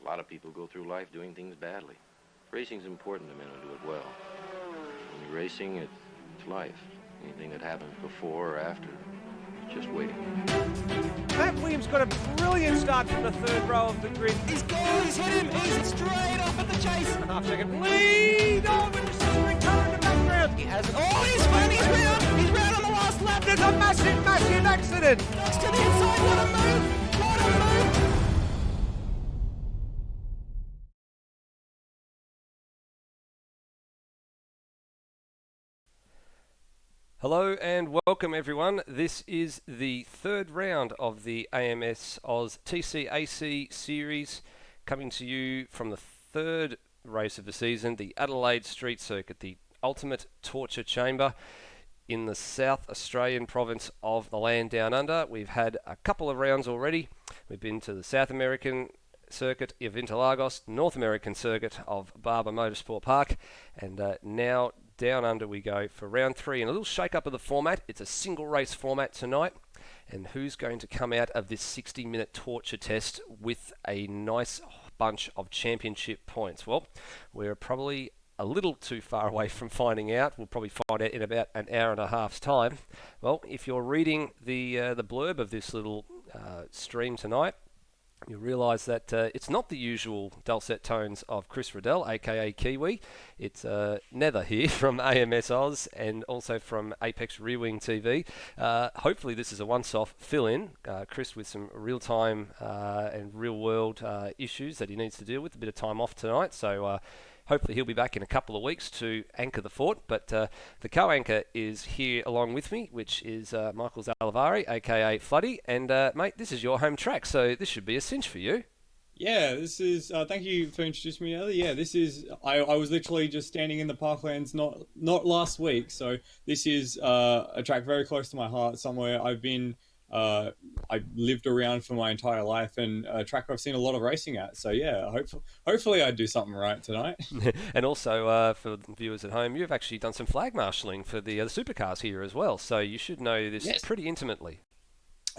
lot of people go through life doing things badly. Racing's important to men who do it well. When you're racing, it's life. Anything that happens before or after, it's just waiting. Matt Williams got a brilliant start from the third row of the grid. He's gone, he's hit him, he's straight off at the chase. And a half-second lead. Oh, but it's simmering colour in the background. He has it. Oh, he's round on the last lap. There's a massive, massive accident. Next to the inside, what a move, what a move. Hello and welcome everyone. This is the third round of the AMS OZTCAC series, coming to you from the third race of the season, the Adelaide Street Circuit, the ultimate torture chamber in the South Australian province of the land down under. We've had a couple of rounds already. We've been to the South American circuit of Interlagos, North American circuit of Barber Motorsport Park, and now down under we go for round three, and a little shake-up of the format. It's a single race format tonight, and who's going to come out of this 60-minute torture test with a nice bunch of championship points? Well, we're probably a little too far away from finding out. We'll probably find out in about an hour and a half's time. Well, if you're reading the blurb of this little stream tonight, you'll realise that it's not the usual dulcet tones of Chris Riddell, aka Kiwi. It's Nether here from AMS Oz and also from Apex Rear Wing TV. Hopefully this is a once-off fill-in. Chris with some real-time and real-world issues that he needs to deal with. A bit of time off tonight, so hopefully he'll be back in a couple of weeks to anchor the fort. But the co-anchor is here along with me, which is Michael Zalavari, aka Floody. And mate, this is your home track, so this should be a cinch for you. Yeah, this is. Thank you for introducing me earlier. Yeah, this is. I was literally just standing in the parklands not last week. So this is a track very close to my heart. Somewhere I've been. I lived around for my entire life, and a track I've seen a lot of racing at. So yeah, hopefully I do something right tonight. And also for the viewers at home, you've actually done some flag marshalling for the supercars here as well. So you should know this pretty intimately.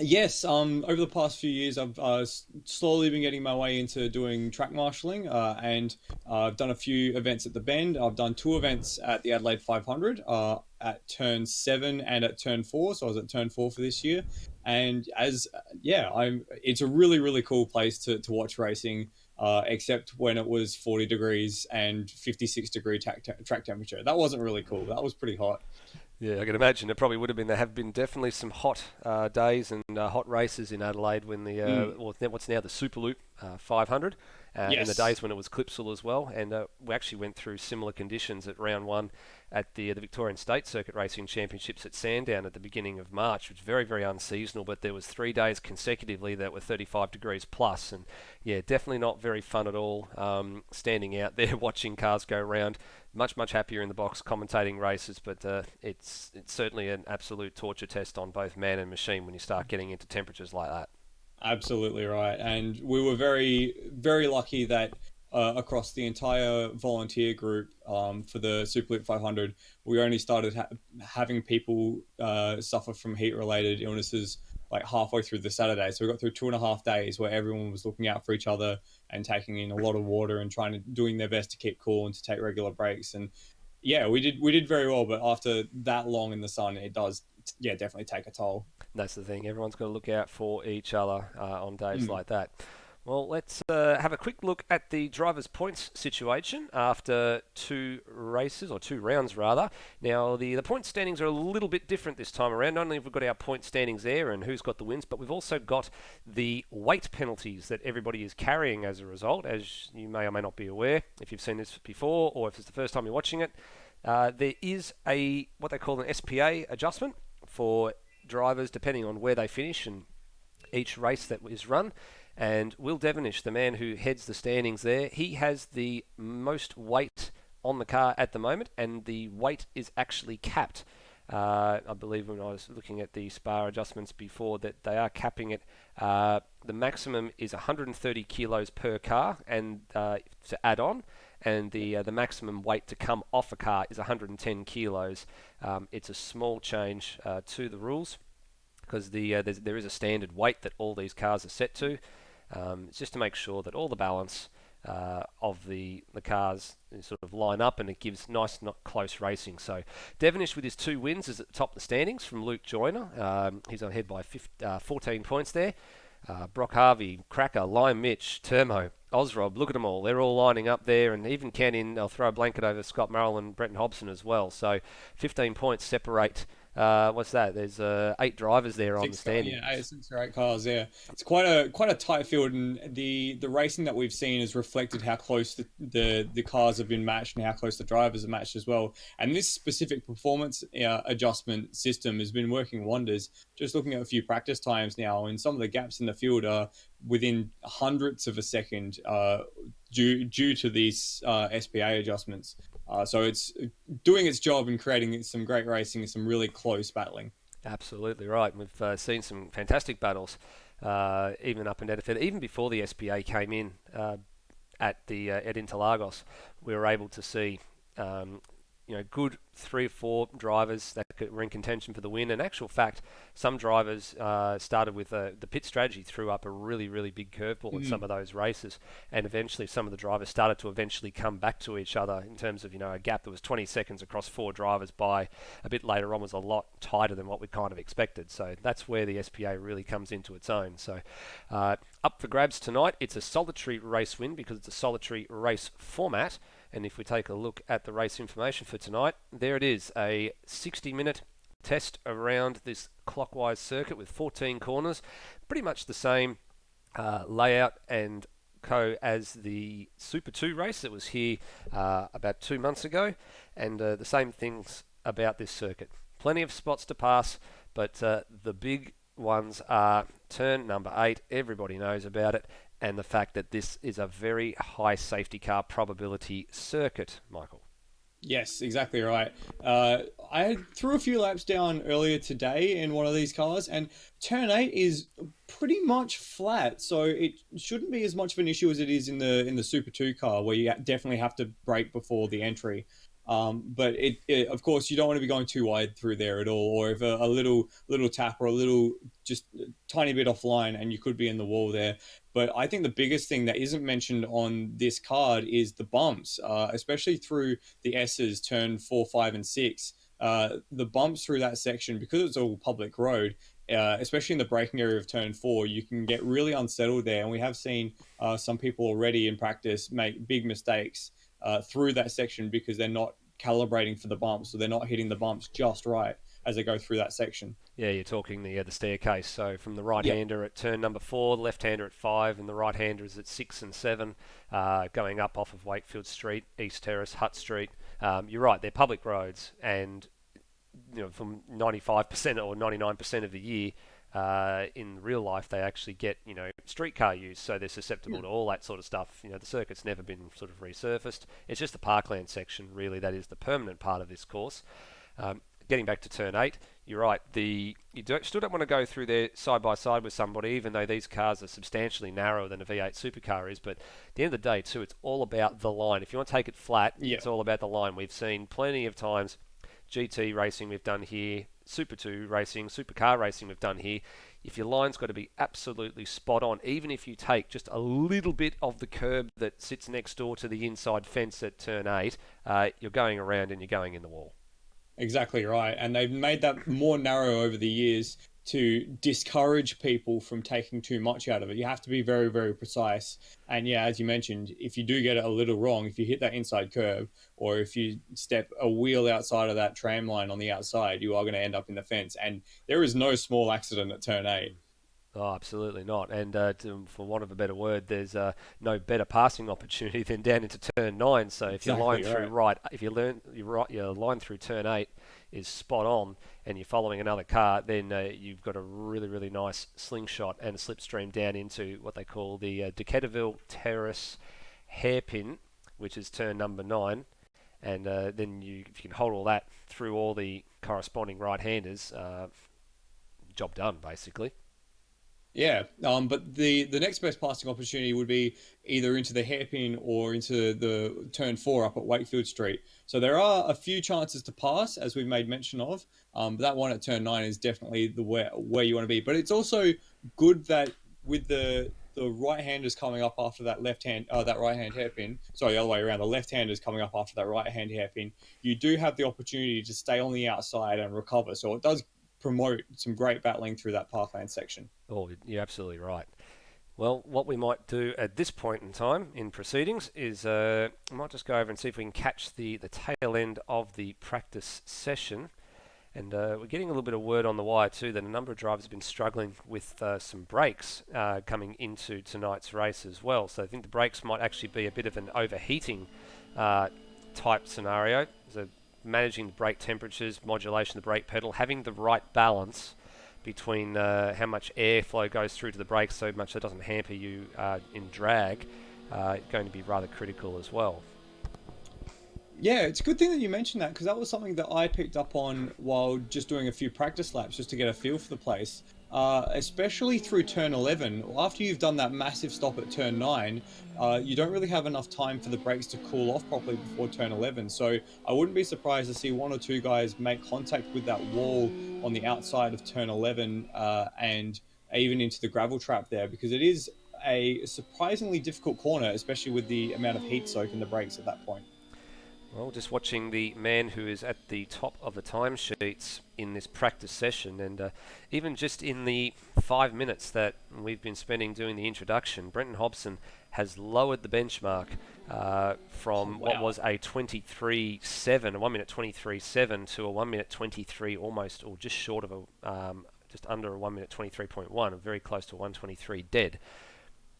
Yes, over the past few years, I've slowly been getting my way into doing track marshalling, and I've done a few events at the Bend. I've done 2 events at the Adelaide 500 at turn 7 and at turn 4. So I was at turn 4 for this year, and it's a really, really cool place to watch racing, except when it was 40 degrees and 56 degree track temperature. That wasn't really cool. That was pretty hot. Yeah, I can imagine it probably would have been. There have been definitely some hot days and hot races in Adelaide when the what's now the Superloop 500, in the days when it was Clipsal as well. And we actually went through similar conditions at round 1 at the Victorian State Circuit Racing Championships at Sandown at the beginning of March, which was very, very unseasonal. But there was 3 days consecutively that were 35 degrees plus, and yeah, definitely not very fun at all. Standing out there watching cars go around. Much happier in the box commentating races, but it's certainly an absolute torture test on both man and machine when you start getting into temperatures like that. Absolutely right, and we were very, very lucky that across the entire volunteer group for the Superloop 500, we only started having people suffer from heat-related illnesses like halfway through the Saturday. So we got through 2.5 days where everyone was looking out for each other and taking in a lot of water and doing their best to keep cool and to take regular breaks. And yeah, we did very well, but after that long in the sun, it does definitely take a toll. That's the thing. Everyone's got to look out for each other on days like that. Well, let's have a quick look at the drivers' points situation after 2 races, or 2 rounds rather. Now, the point standings are a little bit different this time around. Not only have we got our point standings there and who's got the wins, but we've also got the weight penalties that everybody is carrying as a result, as you may or may not be aware if you've seen this before or if it's the first time you're watching it. There is what they call an SPA adjustment for drivers depending on where they finish and each race that is run. And Will Devonish, the man who heads the standings there, he has the most weight on the car at the moment, and the weight is actually capped. I believe when I was looking at the SPA adjustments before that they are capping it. The maximum is 130 kilos per car, and to add on, and the maximum weight to come off a car is 110 kilos. It's a small change to the rules because there is a standard weight that all these cars are set to. It's just to make sure that all the balance of the cars sort of line up, and it gives nice, not close racing. So Devonish with his 2 wins is at the top of the standings from Luke Joyner. He's on ahead by 14 points there. Brock Harvey, Cracker, Lime Mitch, Termo, Osrob, look at them all. They're all lining up there, and even Ken they'll throw a blanket over Scott Merrill and Brenton Hobson as well. So 15 points separate. What's that? There's 8 drivers there on the standings. Yeah, 6 or 8 cars. Yeah, it's quite a tight field, and the racing that we've seen has reflected how close the cars have been matched and how close the drivers are matched as well. And this specific performance adjustment system has been working wonders. Just looking at a few practice times now, and some of the gaps in the field are within hundredths of a second due to these SPA adjustments. So it's doing its job and creating some great racing and some really close battling. Absolutely right. We've seen some fantastic battles, even up in Edinburgh. Even before the SPA came in at Interlagos, we were able to see good 3 or 4 drivers that were in contention for the win. In actual fact, some drivers started with the pit strategy, threw up a really, really big curveball in some of those races, and eventually some of the drivers started to eventually come back to each other in terms of a gap that was 20 seconds across 4 drivers by a bit later on was a lot tighter than what we kind of expected. So that's where the SPA really comes into its own. So up for grabs tonight. It's a solitary race win because it's a solitary race format. And if we take a look at the race information for tonight, there it is, a 60-minute test around this clockwise circuit with 14 corners. Pretty much the same layout and as the Super 2 race that was here about 2 months ago. And the same things about this circuit. Plenty of spots to pass, but the big ones are turn number 8. Everybody knows about it. And the fact that this is a very high safety car probability circuit, Michael. Yes, exactly right. I threw a few laps down earlier today in one of these cars, and turn 8 is pretty much flat, so it shouldn't be as much of an issue as it is in the Super 2 car, where you definitely have to brake before the entry. But it of course, you don't want to be going too wide through there at all, or if a little tap or a little just tiny bit offline, and you could be in the wall there. But I think the biggest thing that isn't mentioned on this card is the bumps, especially through the S's, turn 4, 5, and 6. The bumps through that section, because it's all public road, especially in the braking area of turn 4, you can get really unsettled there. And we have seen some people already in practice make big mistakes through that section because they're not calibrating for the bumps, so they're not hitting the bumps just right as they go through that section. Yeah, you're talking the staircase. So from the right-hander at turn number 4, the left-hander at 5, and the right-hander is at 6 and 7, going up off of Wakefield Street, East Terrace, Hutt Street. You're right, they're public roads, and from 95% or 99% of the year, in real life, they actually get streetcar use, so they're susceptible to all that sort of stuff. The circuit's never been sort of resurfaced. It's just the parkland section, really, that is the permanent part of this course. Getting back to turn 8, you're right. Still don't want to go through there side by side with somebody, even though these cars are substantially narrower than a V8 supercar is. But at the end of the day, too, it's all about the line. If you want to take it flat, it's all about the line. We've seen plenty of times GT racing we've done here, Super 2 racing, supercar racing we've done here. If your line's got to be absolutely spot on, even if you take just a little bit of the curb that sits next door to the inside fence at turn 8, you're going around and you're going in the wall. Exactly right. And they've made that more narrow over the years to discourage people from taking too much out of it. You have to be very, very precise. And yeah, as you mentioned, if you do get it a little wrong, if you hit that inside curb, or if you step a wheel outside of that tram line on the outside, you are going to end up in the fence. And there is no small accident at turn 8. Oh, absolutely not. And for want of a better word, there's no better passing opportunity than down into turn 9. So if your line your line through turn 8 is spot on, and you're following another car, then you've got a really, really nice slingshot and a slipstream down into what they call the Decaturville Terrace hairpin, which is turn number 9. And then if you can hold all that through all the corresponding right-handers, job done, basically. Yeah, but the next best passing opportunity would be either into the hairpin or into the turn 4 up at Wakefield Street. So there are a few chances to pass, as we've made mention of, but that one at turn 9 is definitely where you want to be. But it's also good that with the the right-handers coming up after that that right-hand hairpin, sorry, the other way around, the left-handers coming up after that right-hand hairpin, you do have the opportunity to stay on the outside and recover. So it does promote some great battling through that parkland section. Oh, you're absolutely right. Well, what we might do at this point in time in proceedings is we might just go over and see if we can catch the tail end of the practice session. And we're getting a little bit of word on the wire too that a number of drivers have been struggling with some brakes coming into tonight's race as well. So I think the brakes might actually be a bit of an overheating type scenario. So managing the brake temperatures, modulation of the brake pedal, having the right balance between how much airflow goes through to the brakes so much that it doesn't hamper you in drag, going to be rather critical as well. Yeah, it's a good thing that you mentioned that, because that was something that I picked up on while just doing a few practice laps just to get a feel for the place. Especially through turn 11, after you've done that massive stop at turn 9, you don't really have enough time for the brakes to cool off properly before turn 11. So I wouldn't be surprised to see one or two guys make contact with that wall on the outside of turn 11 and even into the gravel trap there, because it is a surprisingly difficult corner, especially with the amount of heat soak in the brakes at that point. Well, just watching the man who is at the top of the timesheets in this practice session, and even just in the 5 minutes that we've been spending doing the introduction, Brenton Hobson has lowered the benchmark from what was a 23.7, a 1 minute 23.7 to a 1 minute 23 almost, or just short of a, just under a 1 minute 23.1, very close to 123 dead.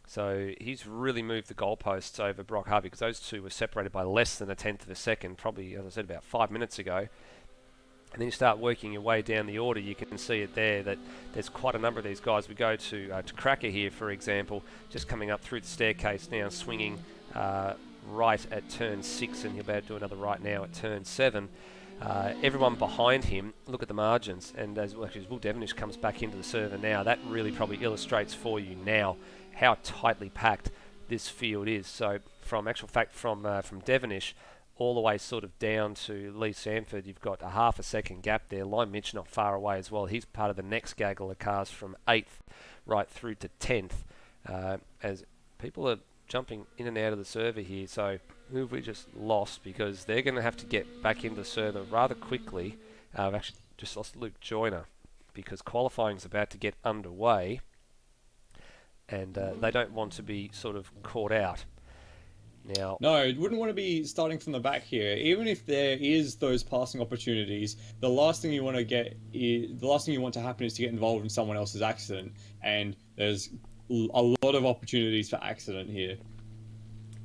So he's really moved the goalposts over Brock Harvey, because those two were separated by less than a tenth of a second, probably, as I said, about 5 minutes ago. And then you start working your way down the order, you can see it there that there's quite a number of these guys. We go to Cracker here, for example, just coming up through the staircase now, swinging right at turn 6, and he'll be able to do another right now at turn 7. Everyone behind him, look at the margins, and as Will Devonish comes back into the server now, that really probably illustrates for you now how tightly packed this field is. So from Devonish all the way sort of down to Lee Sanford, you've got a half a second gap there. Lime Mitch not far away as well. He's part of the next gaggle of cars from 8th right through to 10th as people are jumping in and out of the server here. So who have we just lost? Because they're going to have to get back into the server rather quickly. I've actually just lost Luke Joyner because qualifying is about to get underway, and they don't want to be sort of caught out. Now, no, you wouldn't want to be starting from the back here. Even if there is those passing opportunities, the last thing you want to happen is to get involved in someone else's accident, and there's a lot of opportunities for accident here.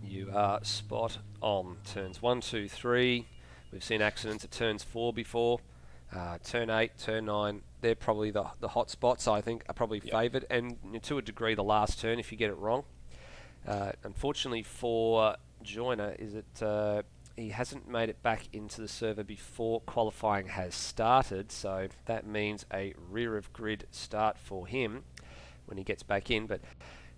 You are spot on. Turns 1, 2, 3. We've seen accidents at turns 4 before. Turn 8, turn 9. They're probably the hot spots, I think, are probably favoured. And to a degree, the last turn, if you get it wrong. Unfortunately for Joyner, is that he hasn't made it back into the server before qualifying has started. So that means a rear of grid start for him when he gets back in. But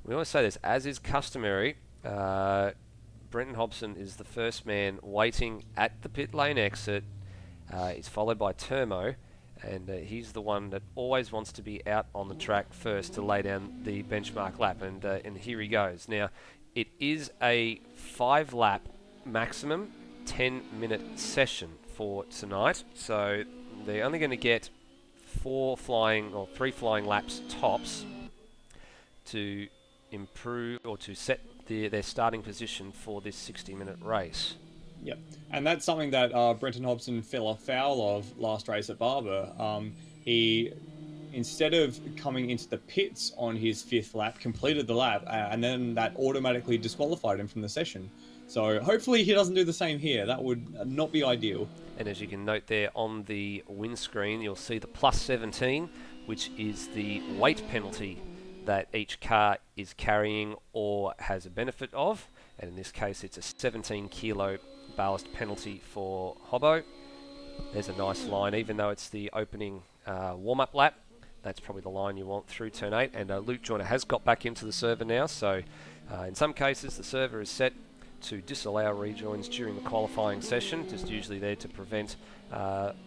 we always say this, as is customary, Brenton Hobson is the first man waiting at the pit lane exit. He's followed by Termo, and he's the one that always wants to be out on the track first to lay down the benchmark lap, and here he goes. Now, it is a 5-lap maximum 10-minute session for tonight, so they're only going to get 3 flying laps tops to improve or to set their starting position for this 60-minute race. Yep, and that's something that Brenton Hobson fell afoul of last race at Barber. He, instead of coming into the pits on his 5th lap, completed the lap, and then that automatically disqualified him from the session. So hopefully he doesn't do the same here. That would not be ideal. And as you can note there on the windscreen, you'll see the plus 17, which is the weight penalty that each car is carrying or has a benefit of. And in this case, it's a 17 kilo ballast penalty for Hobbo. There's a nice line, even though it's the opening warm-up lap. That's probably the line you want through turn 8. And Luke Joyner has got back into the server now, so in some cases the server is set to disallow rejoins during the qualifying session, just usually there to prevent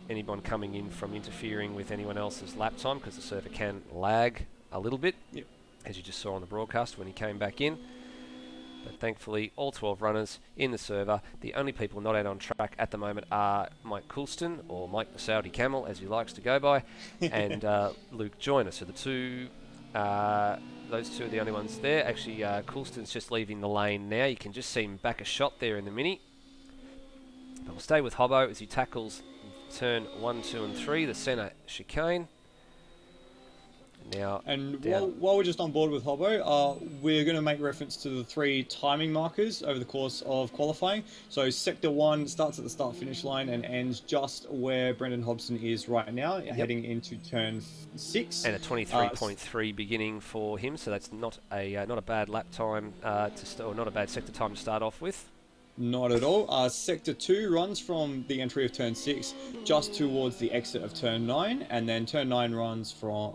anyone coming in from interfering with anyone else's lap time, because the server can lag a little bit. Yep. as you just saw on the broadcast when he came back in. But thankfully, all 12 runners in the server. The only people not out on track at the moment are Mike Coulston, or Mike the Saudi Camel, as he likes to go by, and Luke Joyner. So those two are the only ones there. Actually, Coulston's just leaving the lane now. You can just see him back a shot there in the Mini. But we'll stay with Hobbo as he tackles turn 1, 2 and 3, the centre chicane. Now, and while we're just on board with Hobbo, we're going to make reference to the 3 timing markers over the course of qualifying. So Sector 1 starts at the start-finish line and ends just where Brendan Hobson is right now, heading into turn 6. And a 23.3 beginning for him, so that's not a bad lap time or not a bad sector time to start off with. Not at all. Sector 2 runs from the entry of turn 6 just towards the exit of turn 9, and then turn 9 runs from,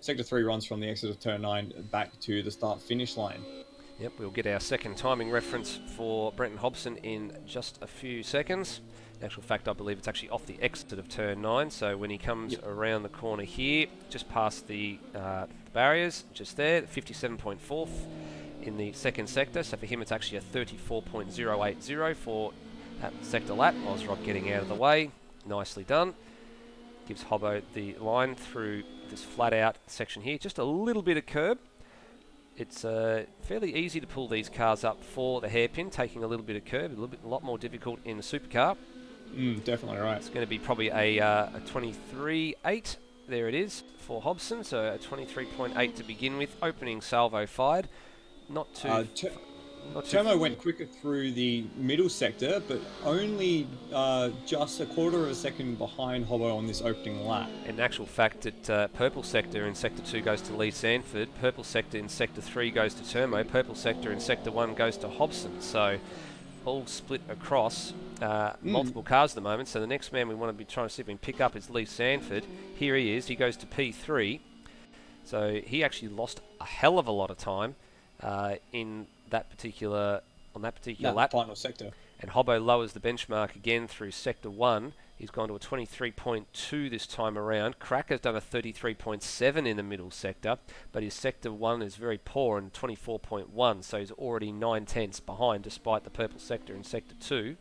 Sector 3 runs from the exit of turn 9 back to the start-finish line. Yep, we'll get our second timing reference for Brenton Hobson in just a few seconds. In actual fact, I believe it's actually off the exit of turn 9, so when he comes around the corner here, just past the barriers, just there, 57.4th. in the second sector, so for him it's actually a 34.080 for that sector lap. Ozrod getting out of the way, nicely done. Gives Hobbo the line through this flat out section here, just a little bit of curb. It's fairly easy to pull these cars up for the hairpin, taking a little bit of curb, a lot more difficult in the supercar. Definitely right. It's going to be probably a 23.8, there it is, for Hobson, so a 23.8 to begin with, opening salvo fired. Not too... Termo went quicker through the middle sector, but only just a quarter of a second behind Hobbo on this opening lap. In actual fact, purple sector in Sector 2 goes to Lee Sanford, purple sector in Sector 3 goes to Termo, purple sector in Sector 1 goes to Hobson. So all split across multiple cars at the moment. So the next man we want to be trying to see if we can pick up is Lee Sanford. Here he is. He goes to P3. So he actually lost a hell of a lot of time in that particular lap. Final sector. And Hobbo lowers the benchmark again through Sector 1. He's gone to a 23.2 this time around. Cracker's done a 33.7 in the middle sector, but his Sector 1 is very poor and 24.1, so he's already 9/10 behind despite the purple sector in Sector 2.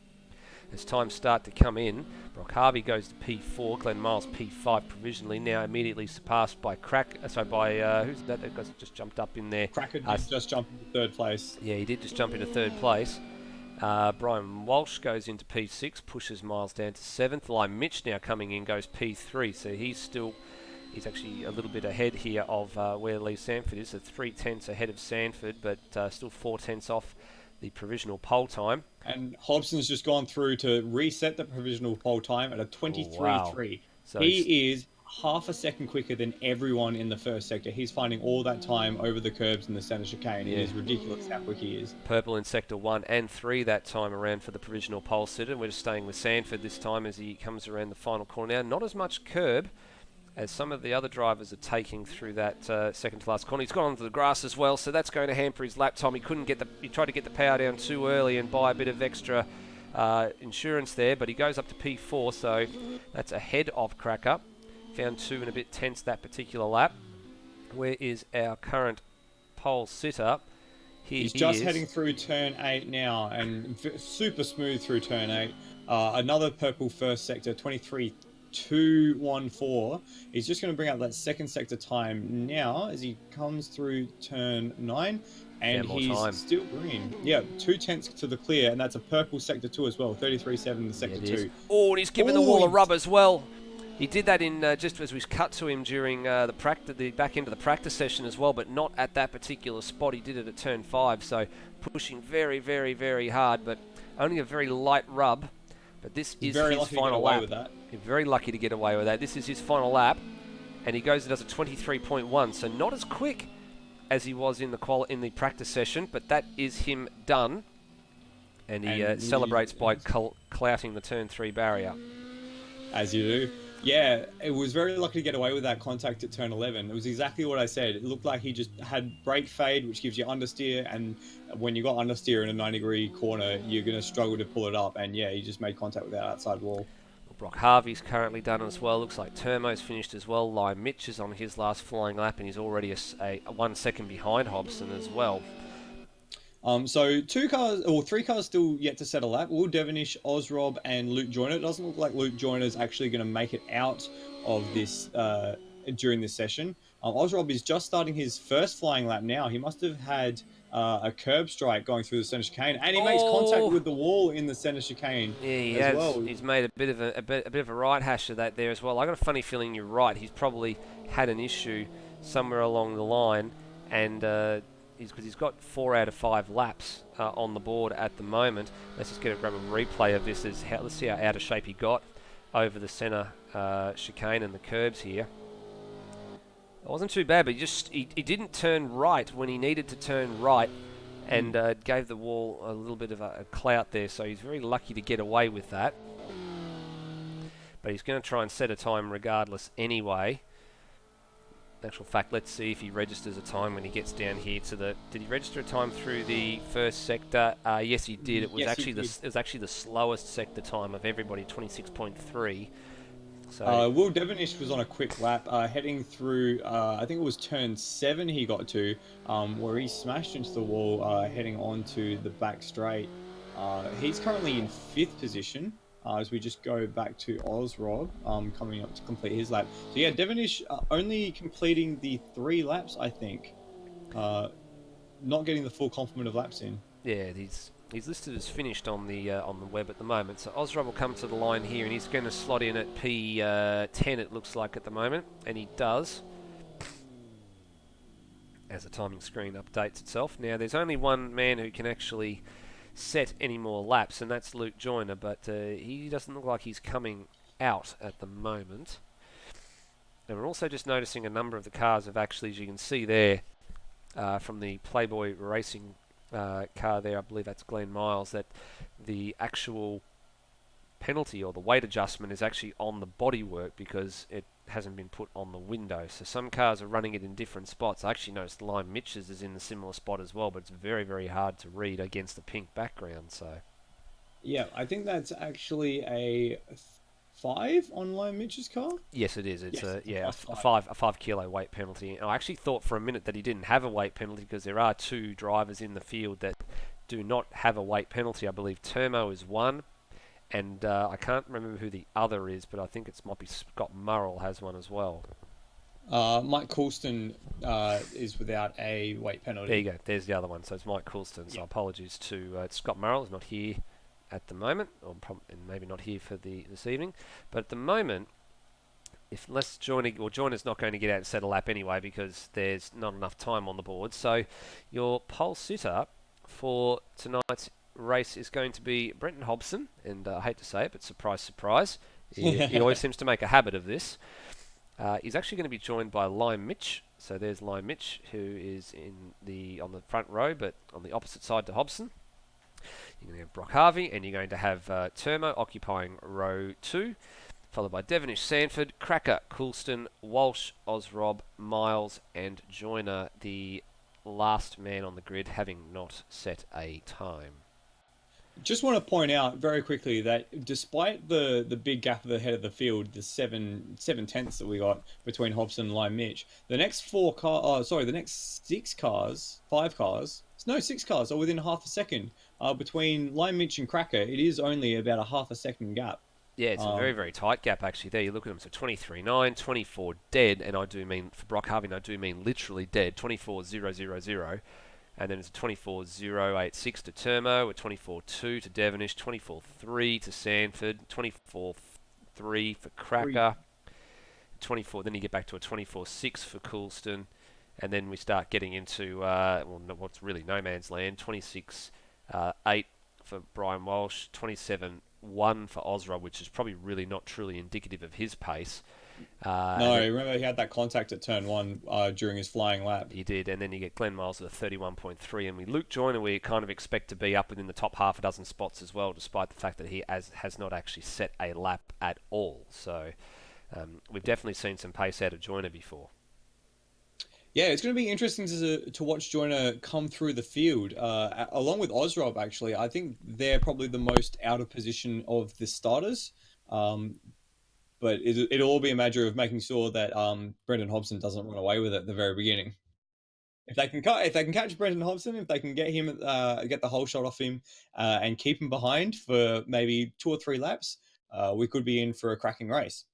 As times start to come in, Brock Harvey goes to P4, Glenn Miles P5 provisionally, now immediately surpassed by who's that? That guy's just jumped up in there. Cracker just jumped into third place. Yeah, he did just jump into third place. Brian Walsh goes into P6, pushes Miles down to 7th. Lime Mitch now coming in, goes P3, so he's actually a little bit ahead here of where Lee Sanford is, so 3/10 ahead of Sanford, but still 4/10 off the provisional pole time. And Hobson's just gone through to reset the provisional pole time at a 23.3. Wow. So he is half a second quicker than everyone in the first sector. He's finding all that time over the curbs in the centre chicane. Yeah. It is ridiculous how quick he is. Purple in Sector 1 and 3 that time around for the provisional pole sitter. We're just staying with Sanford this time as he comes around the final corner now. Not as much curb as some of the other drivers are taking through that second to last corner. He's gone onto the grass as well, so that's going to hamper his lap time. He tried to get the power down too early and buy a bit of extra insurance there, but he goes up to P4, so that's ahead of Cracker. Found 2 and a bit tenths that particular lap. Where is our current pole sitter? He's just heading through turn 8 now, and super smooth through turn 8. Another purple first sector, 23.214. He's just going to bring up that second sector time now as he comes through turn 9, and he's still green. Yeah, 2/10 to the clear, and that's a purple sector 2 as well, 33.7 the sector 2. Oh, and he's given the wall a rub as well. He did that in just as we cut to him during the back end of the practice session as well, but not at that particular spot. He did it at turn 5, so pushing very, very, very hard, but only a very light rub. But this is his final lap. He's very lucky to get away with that. This is his final lap, and he goes and does a 23.1, so not as quick as he was in the practice session, but that is him done, and he celebrates by clouting the turn 3 barrier. As you do. Yeah, it was very lucky to get away with that contact at turn 11. It was exactly what I said. It looked like he just had brake fade, which gives you understeer, and when you got understeer in a 90-degree corner, you're going to struggle to pull it up, and yeah, he just made contact with that outside wall. Brock Harvey's currently done as well. Looks like Termo's finished as well. Lime Mitch is on his last flying lap, and he's already a 1 second behind Hobson as well. So 3 cars still yet to set a lap. Will Devonish, Ozrob, and Luke Joyner. It doesn't look like Luke Joyner is actually going to make it out of this during this session. Ozrob is just starting his first flying lap now. He must have had a curb strike going through the centre chicane, and he makes contact with the wall in the centre chicane. Yeah, he as has. well. He's made a bit of a right hash of that there as well. I got a funny feeling you're right. He's probably had an issue somewhere along the line, and because he's got 4 out of 5 laps on the board at the moment. Let's just grab a replay of this. Let's see how out of shape he got over the centre chicane and the curbs here. It wasn't too bad, but he didn't turn right when he needed to turn right, and gave the wall a little bit of a clout there, so he's very lucky to get away with that. But he's going to try and set a time regardless anyway. In actual fact, let's see if he registers a time when he gets down here to the... Did he register a time through the first sector? Yes, he did. It was actually the slowest sector time of everybody, 26.3. So Will Devonish was on a quick lap, heading through, I think it was turn 7 he got to, where he smashed into the wall, heading onto the back straight. He's currently in 5th position, as we just go back to Ozrob, coming up to complete his lap. So yeah, Devonish only completing the 3 laps, I think. Not getting the full complement of laps in. yeah, he's listed as finished on the web at the moment. So Ozrob will come to the line here, and he's going to slot in at P10, it looks like, at the moment, and he does, as the timing screen updates itself. Now, there's only one man who can actually set any more laps, and that's Luke Joyner, but he doesn't look like he's coming out at the moment. And we're also just noticing a number of the cars have actually, as you can see there, from the Playboy Racing car there, I believe that's Glenn Miles, that the actual penalty or the weight adjustment is actually on the bodywork because it hasn't been put on the window. So some cars are running it in different spots. I actually noticed Lime Mitch's is in the similar spot as well, but it's very, very hard to read against the pink background. So Yeah, I think that's actually a 5 on Lime Mitch's car. yes, it is. It's yes, a 5 kilo weight penalty. And I actually thought for a minute that he didn't have a weight penalty because there are 2 drivers in the field that do not have a weight penalty. I believe Termo is one, and I can't remember who the other is, but I think it might be Scott Murrell has one as well. Mike Coulston is without a weight penalty. There you go. There's the other one. So it's Mike Coulston. So apologies to Scott Murrell, who's not here at the moment, or and maybe not here for this evening. But at the moment, unless Joyner's not going to get out and set a lap anyway because there's not enough time on the board. So your pole sitter for tonight's race is going to be Brenton Hobson, and I hate to say it, but surprise, surprise, he always seems to make a habit of this. He's actually going to be joined by Lime Mitch. So there's Lime Mitch, who is on the front row, but on the opposite side to Hobson. You're going to have Brock Harvey, and you're going to have Termo occupying row 2, followed by Devonish, Sanford, Cracker, Coulston, Walsh, Ozrob, Miles, and Joyner, the last man on the grid, having not set a time. Just want to point out very quickly that despite the big gap at the head of the field, the 7 tenths that we got between Hobson and Lime Mitch, the next 5 cars, no, 6 cars are within half a second. Between Lime Mitch and Cracker, it is only about a half a second gap. Yeah, it's a very, very tight gap actually. There, you look at them. So 23.9, 24 dead, and I do mean for Brock Harvey, I do mean literally dead. 24.000, and then it's a 24.086 to Termo, a 24.2 to Devonish, 24.3 to Sanford, 24.3 for Cracker, 24. Then you get back to a 24.6 for Coulston, and then we start getting into what's really no man's land. 26.8 for Brian Walsh, 27.1 for Ozrob, which is probably really not truly indicative of his pace. No, remember he had that contact at turn 1 during his flying lap. He did, and then you get Glenn Miles with a 31.3, and Luke Joyner we kind of expect to be up within the top half a dozen spots as well, despite the fact that he has not actually set a lap at all. So we've definitely seen some pace out of Joyner before. Yeah, it's going to be interesting to watch Joyner come through the field, along with Ozrob, actually. I think they're probably the most out of position of the starters. But it'll all be a matter of making sure that Brendan Hobson doesn't run away with it at the very beginning. If they can catch Brendan Hobson, if they can get him get the whole shot off him and keep him behind for maybe 2 or 3 laps, we could be in for a cracking race.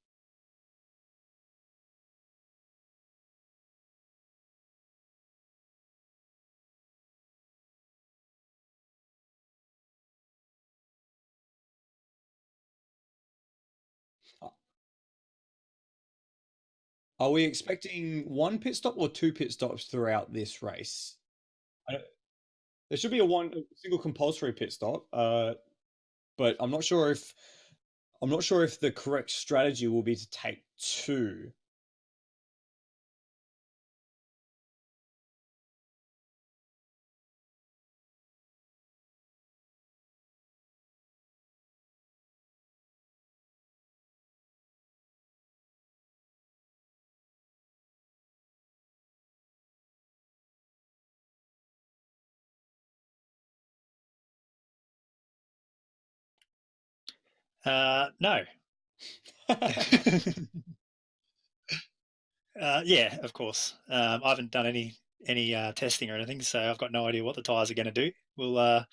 Are we expecting 1 pit stop or 2 pit stops throughout this race? There should be a single compulsory pit stop, but I'm not sure if the correct strategy will be to take 2. No. Yeah, of course. I haven't done any testing or anything, so I've got no idea what the tyres are going to do. We're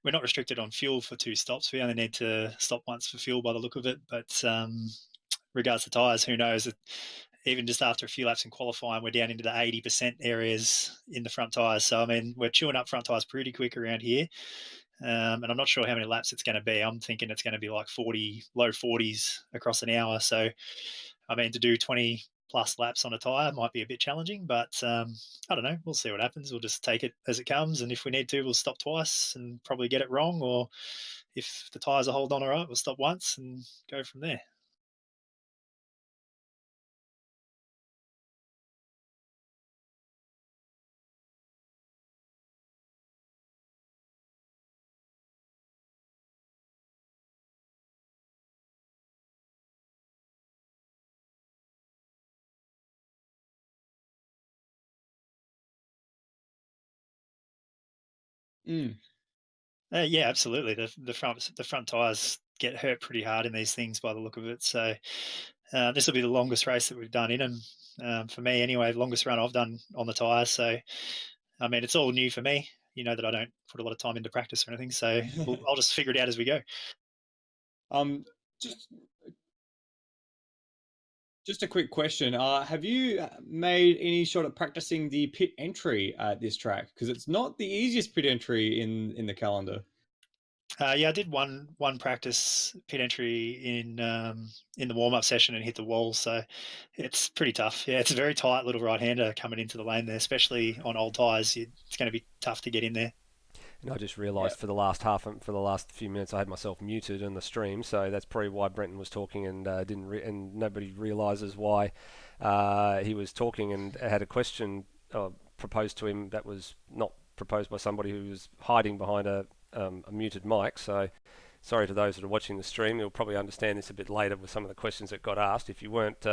not restricted on fuel for 2 stops. We only need to stop once for fuel by the look of it. But regards to tyres, who knows? Even just after a few laps in qualifying, we're down into the 80% areas in the front tyres. So, I mean, we're chewing up front tyres pretty quick around here. And I'm not sure how many laps it's going to be. I'm thinking it's going to be like 40, low 40s across an hour. So, I mean, to do 20 plus laps on a tyre might be a bit challenging, but I don't know. We'll see what happens. We'll just take it as it comes. And if we need to, we'll stop twice and probably get it wrong. Or if the tyres are hold on all right, we'll stop once and go from there. Mm. Yeah, absolutely. The front tyres get hurt pretty hard in these things by the look of it. So this will be the longest race that we've done in them. For me, anyway, the longest run I've done on the tyres. So, I mean, it's all new for me. You know that I don't put a lot of time into practice or anything. So I'll just figure it out as we go. Just Just a quick question. Have you made any shot at practicing the pit entry at this track? Because it's not the easiest pit entry in the calendar. Yeah, I did one practice pit entry in the warm up session and hit the wall, so it's pretty tough. Yeah, it's a very tight little right hander coming into the lane there, especially on old tyres. It's going to be tough to get in there. And I just realised for the last few minutes I had myself muted in the stream, so that's probably why Brenton was talking and and nobody realises why he was talking and had a question proposed to him that was not proposed by somebody who was hiding behind a muted mic. So sorry to those that are watching the stream. You'll probably understand this a bit later with some of the questions that got asked. If you weren't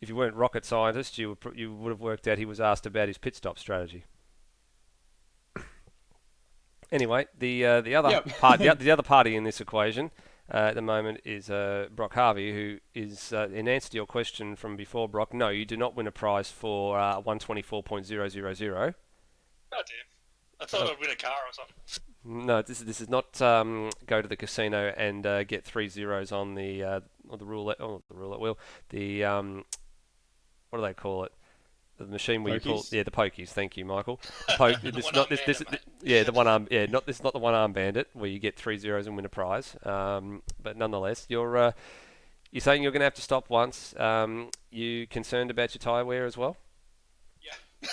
rocket scientists, you would have worked out he was asked about his pit stop strategy. Anyway, the other the other party in this equation at the moment is Brock Harvey, who is in answer to your question from before, Brock. No, you do not win a prize for 124.000. Oh damn! I thought I'd win a car or something. No, this is not go to the casino and get 3 zeros on the roulette wheel. The what do they call it? The machine where you pull, the pokies. Thank you, Michael. The one arm. Yeah, this is not the one arm bandit where you get 3 zeros and win a prize. But nonetheless, you're saying you're going to have to stop once. You concerned about your tyre wear as well? Yeah,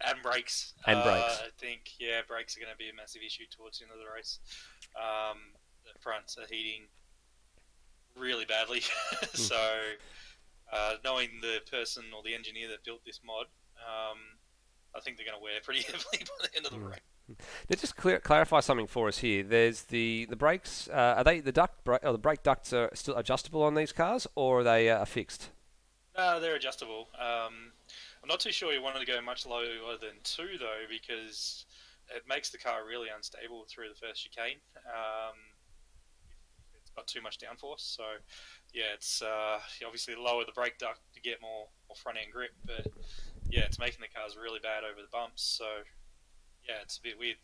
and brakes. And brakes. I think brakes are going to be a massive issue towards the end of the race. The fronts are heating really badly, so. Knowing the person or the engineer that built this mod, I think they're going to wear pretty heavily by the end of the race. Now, just clarify something for us here. There's the brakes. Are they the brake ducts are still adjustable on these cars, or are they fixed? No, they're adjustable. I'm not too sure you wanted to go much lower than 2 though, because it makes the car really unstable through the first chicane. If it's got too much downforce. So yeah, it's you obviously lower the brake duct to get more front end grip, but yeah, it's making the cars really bad over the bumps. So yeah, it's a bit weird.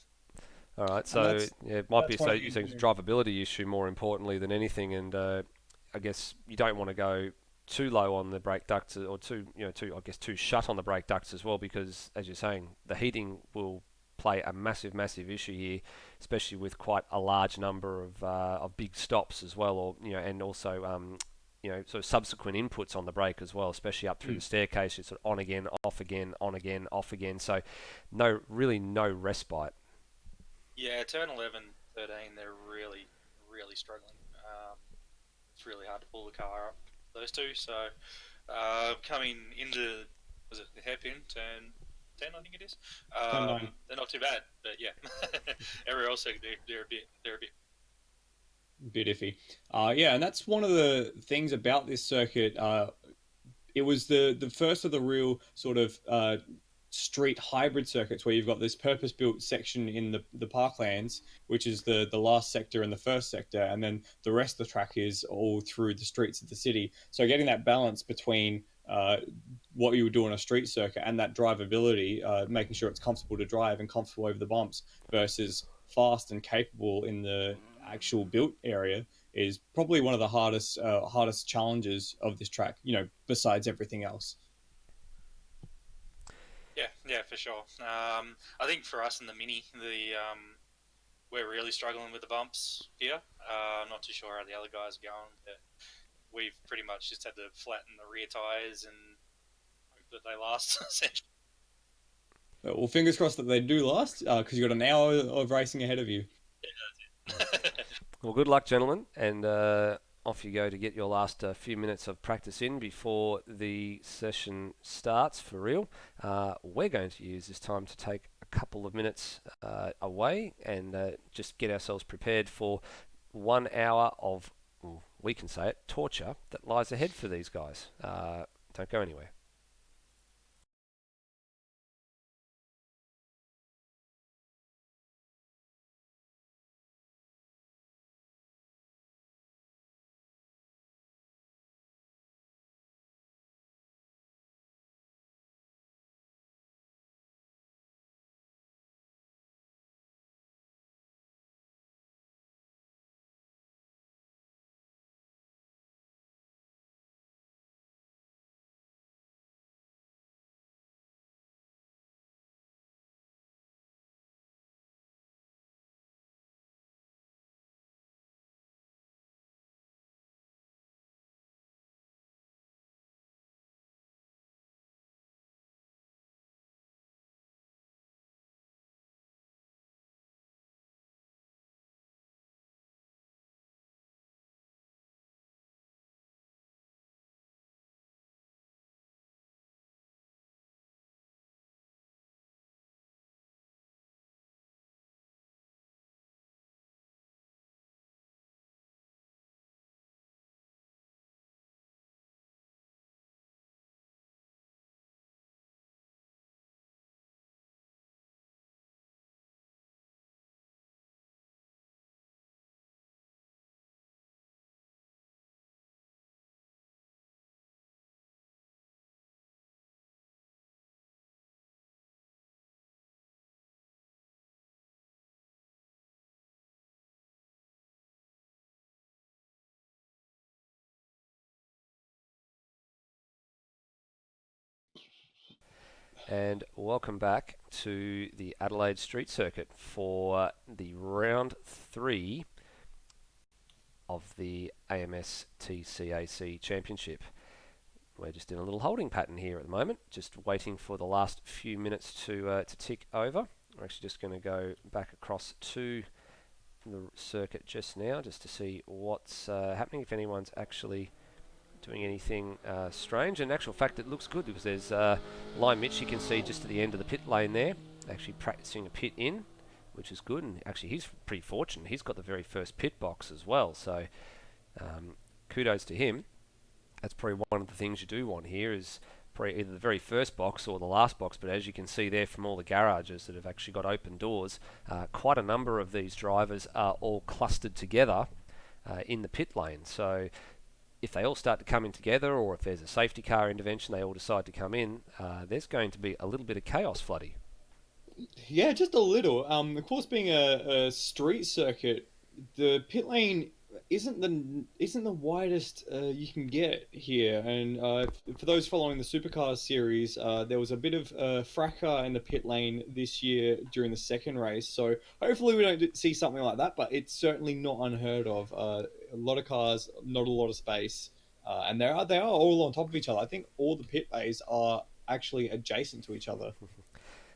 All right, so yeah, it might be that's one so of the you think it's a engineering- drivability issue more importantly than anything, and I guess you don't want to go too low on the brake ducts or too shut on the brake ducts as well, because as you're saying, the heating will play a massive issue here, especially with quite a large number of big stops as well, or and also sort of subsequent inputs on the brake as well, especially up through the staircase. It's sort of on again, off again, on again, off again. So no respite. Yeah, turn 11, 13, they're really struggling. It's really hard to pull the car up, those two. So coming into, was it the hairpin, turn 10, I think it is. Turn 9. They're not too bad, but yeah, everywhere else they're a bit iffy. Yeah, and that's one of the things about this circuit. It was the first of the real sort of street hybrid circuits where you've got this purpose-built section in the parklands, which is the last sector and the first sector, and then the rest of the track is all through the streets of the city. So getting that balance between what you would do on a street circuit and that drivability, making sure it's comfortable to drive and comfortable over the bumps versus fast and capable in the actual built area, is probably one of the hardest challenges of this track, besides everything else. Yeah, for sure. I think for us in the Mini, we're really struggling with the bumps here. I'm not too sure how the other guys are going, but we've pretty much just had to flatten the rear tyres and hope that they last, essentially. Well, fingers crossed that they do last, because you've got an hour of racing ahead of you. Yeah, that's it. Well, good luck, gentlemen, and off you go to get your last few minutes of practice in before the session starts for real. We're going to use this time to take a couple of minutes away and just get ourselves prepared for 1 hour of, we can say it, torture that lies ahead for these guys. Don't go anywhere. And welcome back to the Adelaide Street Circuit for the round 3 of the AMS TCAC Championship. We're just in a little holding pattern here at the moment, just waiting for the last few minutes to tick over. We're actually just going to go back across to the circuit just now, just to see what's happening, if anyone's actually doing anything strange. In actual fact, it looks good because there's Lime Mitch, you can see just at the end of the pit lane there, actually practicing a pit in, which is good. And actually, he's pretty fortunate. He's got the very first pit box as well. So kudos to him. That's probably one of the things you do want here is probably either the very first box or the last box. But as you can see there from all the garages that have actually got open doors, quite a number of these drivers are all clustered together in the pit lane. So if they all start to come in together, or if there's a safety car intervention, they all decide to come in, there's going to be a little bit of chaos, Floody. Yeah, just a little. The course being a street circuit, the pit lane isn't the widest you can get here. And for those following the Supercars series, there was a bit of fracas in the pit lane this year during the second race. So hopefully we don't see something like that, but it's certainly not unheard of. A lot of cars, not a lot of space, and they are all on top of each other. I think all the pit bays are actually adjacent to each other.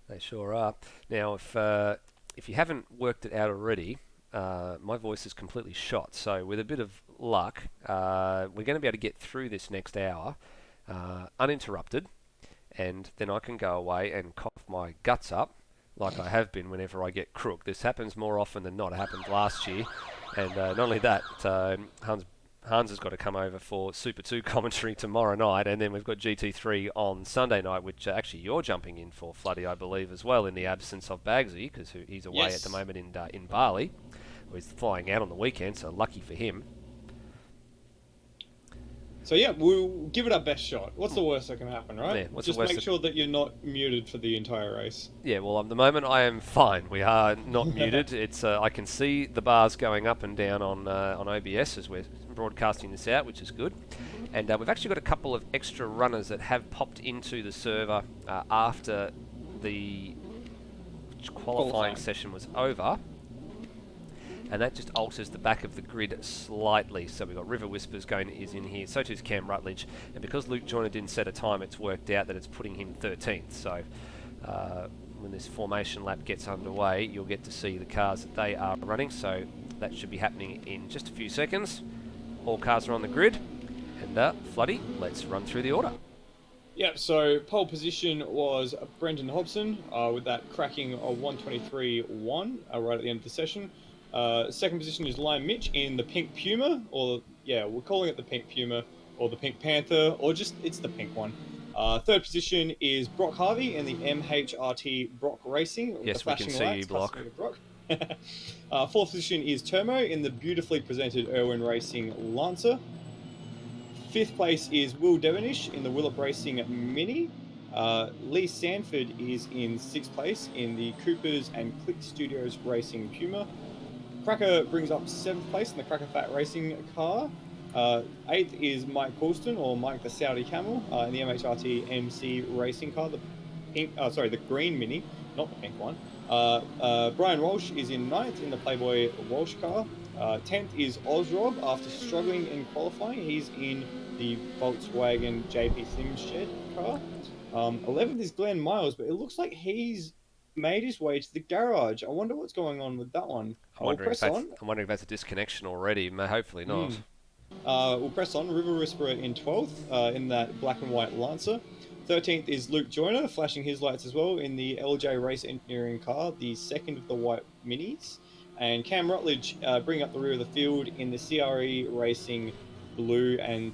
They sure are. Now, if you haven't worked it out already, my voice is completely shot. So with a bit of luck, we're going to be able to get through this next hour uninterrupted, and then I can go away and cough my guts up like I have been whenever I get crook. This happens more often than not. It happened last year. And not only that, Hans has got to come over for Super 2 commentary tomorrow night, and then we've got GT3 on Sunday night, which actually you're jumping in for, Floody, I believe, as well, in the absence of Bagsy, because he's away at the moment in Bali. He's flying out on the weekend, so lucky for him. So yeah, we'll give it our best shot. What's the worst that can happen, right? Yeah, just make sure that you're not muted for the entire race. Yeah, well, at the moment I am fine. We are not muted. It's I can see the bars going up and down on OBS as we're broadcasting this out, which is good. And we've actually got a couple of extra runners that have popped into the server after the qualifying session was over. And that just alters the back of the grid slightly. So we've got River Whispers is in here, so too's Cam Rutledge. And because Luke Joyner didn't set a time, it's worked out that it's putting him 13th. So when this formation lap gets underway, you'll get to see the cars that they are running. So that should be happening in just a few seconds. All cars are on the grid. And Floody, let's run through the order. Yeah, so pole position was Brendan Hobson with that cracking 1:23.1 right at the end of the session. Second position is Lime Mitch in the Pink Puma, or yeah, we're calling it the Pink Puma, or the Pink Panther, or just it's the pink one. Third position is Brock Harvey in the MHRT Brock Racing. Yes, we can see you, Brock. Fourth position is Termo in the beautifully presented Irwin Racing Lancer. Fifth place is Will Devonish in the Willop Racing Mini. Lee Sanford is in sixth place in the Coopers and Click Studios Racing Puma. Cracker brings up seventh place in the Cracker Fat Racing car. Eighth is Mike Coulston, or Mike the Saudi Camel, in the MHRT MC Racing car, the green Mini, not the pink one. Brian Walsh is in ninth in the Playboy Walsh car. 10th is Ozrob after struggling in qualifying. He's in the Volkswagen JP Sims shed car. 11th is Glenn Miles, but it looks like he's made his way to the garage. I wonder what's going on with that one. I'm wondering if that's a disconnection already. Hopefully not. We'll press on. River Whisperer in 12th in that black and white Lancer. 13th is Luke Joyner, flashing his lights as well in the LJ Race Engineering car, the second of the white minis. And Cam Rutledge bringing up the rear of the field in the CRE Racing blue and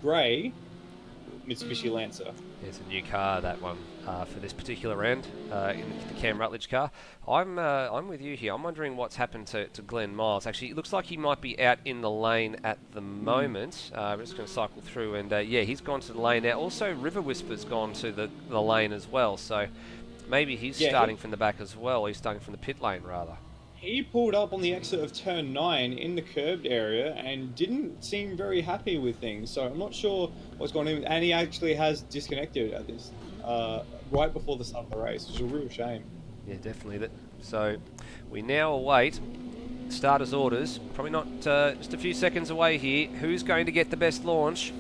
grey Mitsubishi Lancer. It's a new car, that one, for this particular round, in the Cam Rutledge car. I'm with you here. I'm wondering what's happened to Glenn Miles. Actually, it looks like he might be out in the lane at the moment. We're just going to cycle through, and yeah, he's gone to the lane now. Also, River Whisper's gone to the lane as well, so maybe he's starting from the back as well. He's starting from the pit lane, rather. He pulled up on the exit of turn 9 in the curbed area and didn't seem very happy with things. So I'm not sure what's going on. And he actually has disconnected at this right before the start of the race, which is a real shame. Yeah, definitely. So we now await starters' orders. Probably not just a few seconds away here. Who's going to get the best launch?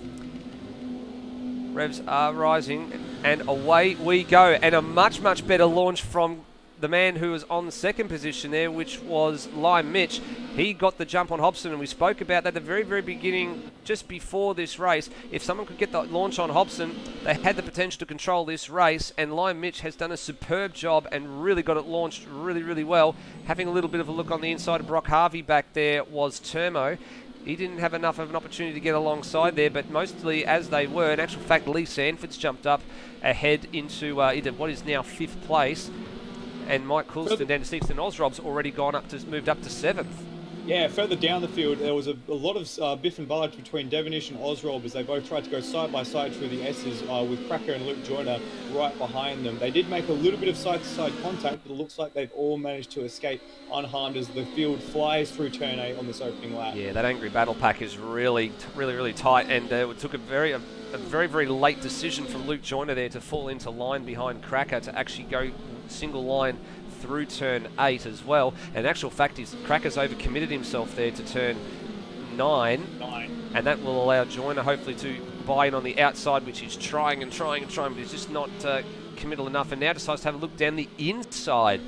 Revs are rising, and away we go. And a much, much better launch from the man who was on the second position there, which was Lime Mitch. He got the jump on Hobson, and we spoke about that at the very, very beginning, just before this race. If someone could get the launch on Hobson, they had the potential to control this race, and Lime Mitch has done a superb job and really got it launched really, really well. Having a little bit of a look on the inside of Brock Harvey back there was Termo. He didn't have enough of an opportunity to get alongside there, but mostly as they were. In actual fact, Lee Sanford's jumped up ahead into what is now 5th place. And Mike Coulston down to 6th, and Ozrob's already moved up to 7th. Yeah, further down the field, there was a lot of biff and barge between Devonish and Osrob as they both tried to go side by side through the S's with Cracker and Luke Joyner right behind them. They did make a little bit of side-to-side contact, but it looks like they've all managed to escape unharmed as the field flies through turn 8 on this opening lap. Yeah, that angry battle pack is really tight, and it took a very late decision from Luke Joyner there to fall into line behind Cracker to actually go single line through turn 8 as well. And actual fact is Cracker's overcommitted himself there to turn 9, and that will allow Joyner hopefully to buy in on the outside, which he's trying, but he's just not committal enough, and now decides to have a look down the inside.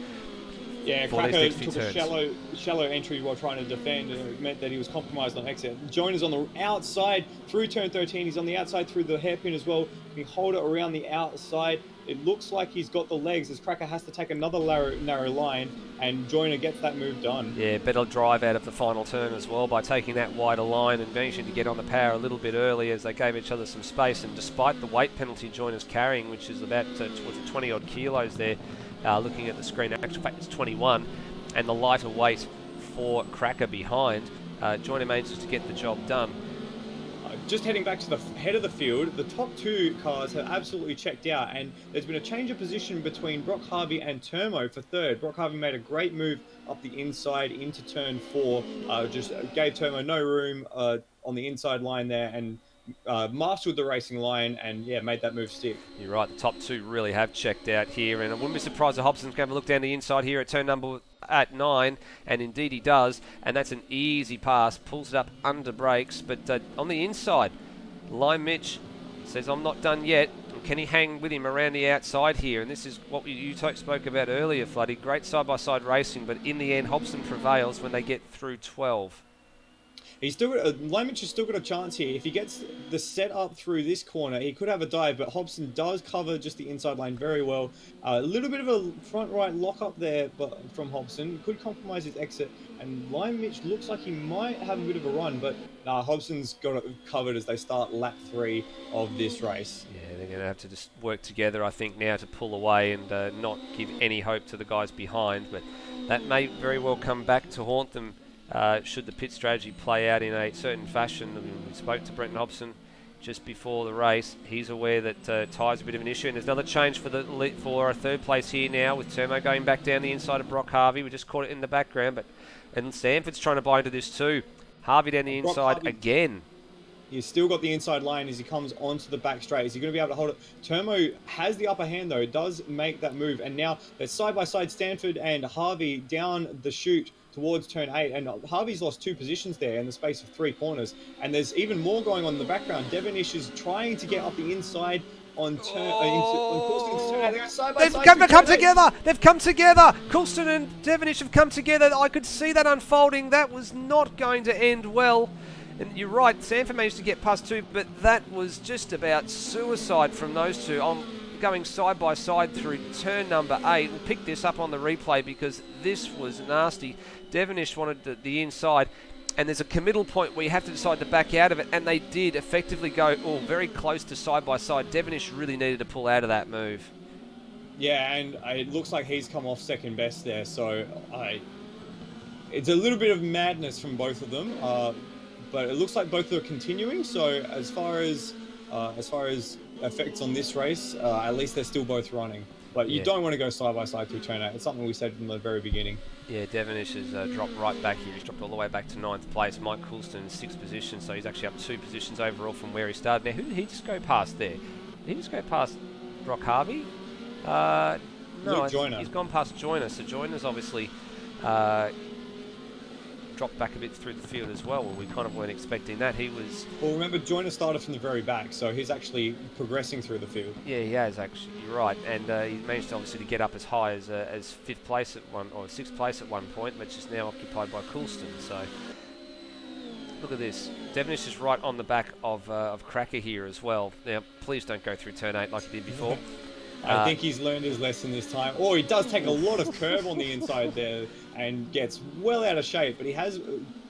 Yeah, Cracker took a shallow entry while trying to defend, and it meant that he was compromised on exit. Joyner's on the outside through turn 13. He's on the outside through the hairpin as well. He can hold it around the outside. It looks like he's got the legs as Cracker has to take another narrow line, and Joyner gets that move done. Yeah, better drive out of the final turn as well by taking that wider line and managing to get on the power a little bit early as they gave each other some space. And despite the weight penalty Joyner's carrying, which is about towards 20 odd kilos there, looking at the screen, in actual fact it's 21, and the lighter weight for Cracker behind, Joyner manages to get the job done. Just heading back to the head of the field, the top two cars have absolutely checked out, and there's been a change of position between Brock Harvey and Termo for third. Brock Harvey made a great move up the inside into turn 4, just gave Termo no room on the inside line there, and marshaled the racing line and made that move stick. You're right, the top two really have checked out here, and I wouldn't be surprised if Hobson's going to look down the inside here at turn number at 9, and indeed he does, and that's an easy pass, pulls it up under brakes, but on the inside, Lime Mitch says I'm not done yet. Can he hang with him around the outside here? And this is what you spoke about earlier, Floody. Great side-by-side racing, but in the end Hobson prevails when they get through 12. He's still got Lomich has still got a chance here. If he gets the set up through this corner, he could have a dive, but Hobson does cover just the inside line very well. A little bit of a front right lock up there but from Hobson. Could compromise his exit, and Lomich looks like he might have a bit of a run, but Hobson's got it covered as they start lap 3 of this race. Yeah, they're going to have to just work together, I think, now to pull away and not give any hope to the guys behind, but that may very well come back to haunt them. Should the pit strategy play out in a certain fashion. We spoke to Brenton Hobson just before the race. He's aware that tyre's a bit of an issue, and there's another change for a third place here now with Termo going back down the inside of Brock Harvey. We just caught it in the background, and Stanford's trying to buy into this too. Harvey down the inside again. He's still got the inside line as he comes onto the back straight. Is he going to be able to hold it? Termo has the upper hand though, does make that move, and now they're side by side, Stanford and Harvey down the chute towards turn 8, and Harvey's lost 2 positions there in the space of 3 corners, and there's even more going on in the background. Devonish is trying to get up the inside on turn They've come together. They've come together. Coulston and Devonish have come together. I could see that unfolding. That was not going to end well. And you're right, Sanford managed to get past 2, but that was just about suicide from those two. Going side by side through turn number 8. We'll pick this up on the replay because this was nasty. Devonish wanted the inside, and there's a committal point where you have to decide to back out of it, and they did effectively go very close to side by side. Devonish really needed to pull out of that move. Yeah, and it looks like he's come off second best there, so it's a little bit of madness from both of them, but it looks like both are continuing. So as far as effects on this race, at least they're still both running. But you don't want to go side by side through turn 8. It's something we said from the very beginning. Yeah, Devonish has dropped right back here. He's dropped all the way back to 9th place. Mike Coulston in 6th position, so he's actually up 2 positions overall from where he started. Now, who did he just go past there? Did he just go past Brock Harvey? No, he's gone past Joyner. So Joyner's obviously dropped back a bit through the field as well. We kind of weren't expecting that. Well, remember, Joyner started from the very back, so he's actually progressing through the field. Yeah, he has actually. You're right, and he managed obviously to get up as high as 5th place at one, or 6th place at one point, which is now occupied by Coulston. So look at this. Devonish is right on the back of Cracker here as well. Now, please don't go through turn 8 like he did before. I think he's learned his lesson this time. Oh, he does take a lot of curve on the inside there and gets well out of shape, but he has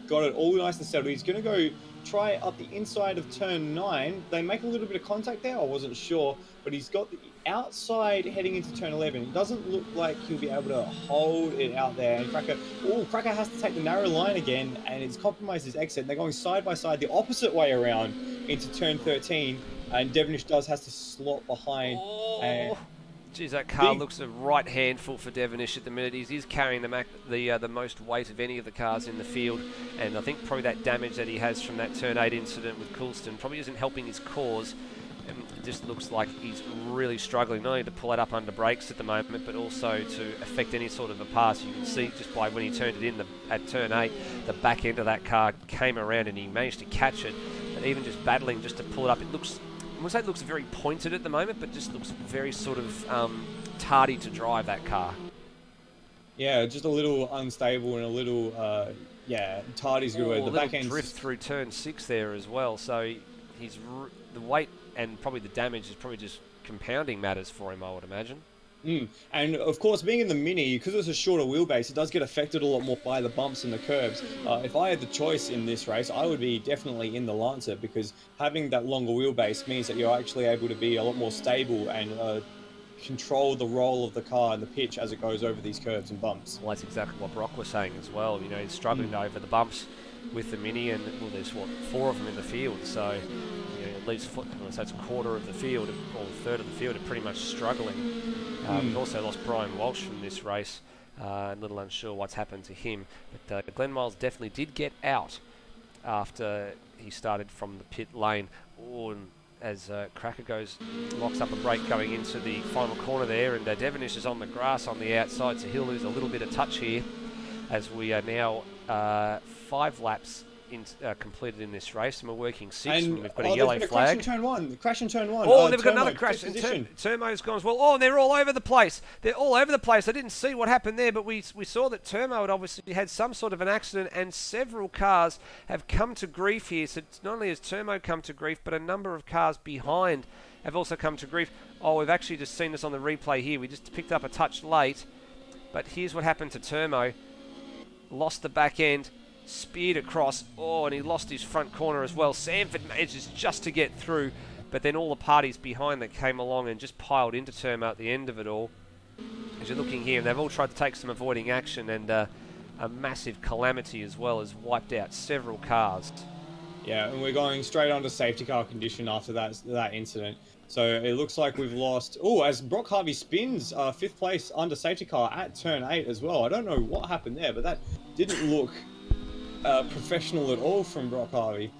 got it all nice and settled. He's going to go try up the inside of turn 9. They make a little bit of contact there. I wasn't sure, but he's got outside heading into turn 11. It doesn't look like he'll be able to hold it out there. And Cracker has to take the narrow line again, and it's compromised his exit. And they're going side by side the opposite way around into turn 13, and Devonish has to slot behind. And geez, that car looks a right handful for Devonish at the minute. He's carrying the most weight of any of the cars in the field, and I think probably that damage that he has from that turn 8 incident with Coulston probably isn't helping his cause. It just looks like he's really struggling, not only to pull it up under brakes at the moment, but also to affect any sort of a pass. You can see just by when he turned it in at turn 8, the back end of that car came around and he managed to catch it. But even just battling just to pull it up, I wouldn't say it looks very pointed at the moment, but just looks very sort of tardy to drive that car. Yeah, just a little unstable and a little, tardy's a good word. The back end drift through turn 6 there as well, so the weight and probably the damage is probably just compounding matters for him, I would imagine. And of course, being in the Mini, because it's a shorter wheelbase, it does get affected a lot more by the bumps and the curbs. If I had the choice in this race, I would be definitely in the Lancer, because having that longer wheelbase means that you're actually able to be a lot more stable and control the roll of the car and the pitch as it goes over these curbs and bumps. Well, that's exactly what Brock was saying as well. You know, he's struggling over the bumps with the Mini, and there's 4 of them in the field, so at least that's a quarter of the field or a third of the field are pretty much struggling. We've also lost Brian Walsh from this race, a little unsure what's happened to him, but Glenn Miles definitely did get out after he started from the pit lane. And as Cracker locks up a brake going into the final corner there, and Devonish is on the grass on the outside, so he'll lose a little bit of touch here as we are now 5 laps completed in this race, and we're working 6, and we've got a yellow flag. Crash in turn 1. Oh, they've got another crash. Turmo's gone as well. Oh, and they're all over the place. I didn't see what happened there, but we saw that Turmo had obviously had some sort of an accident, and several cars have come to grief here. So not only has Turmo come to grief, but a number of cars behind have also come to grief. Oh, we've actually just seen this on the replay here. We just picked up a touch late, but here's what happened to Turmo. Lost the back end, speared across, and he lost his front corner as well. Sanford manages just to get through, but then all the parties behind that came along and just piled into Turmo at the end of it all. As you're looking here, and they've all tried to take some avoiding action, and a massive calamity as well has wiped out several cars. Yeah, and we're going straight onto safety car condition after that incident. So it looks like we've lost... as Brock Harvey spins 5th place under safety car at turn 8 as well. I don't know what happened there, but that didn't look professional at all from Brock Harvey.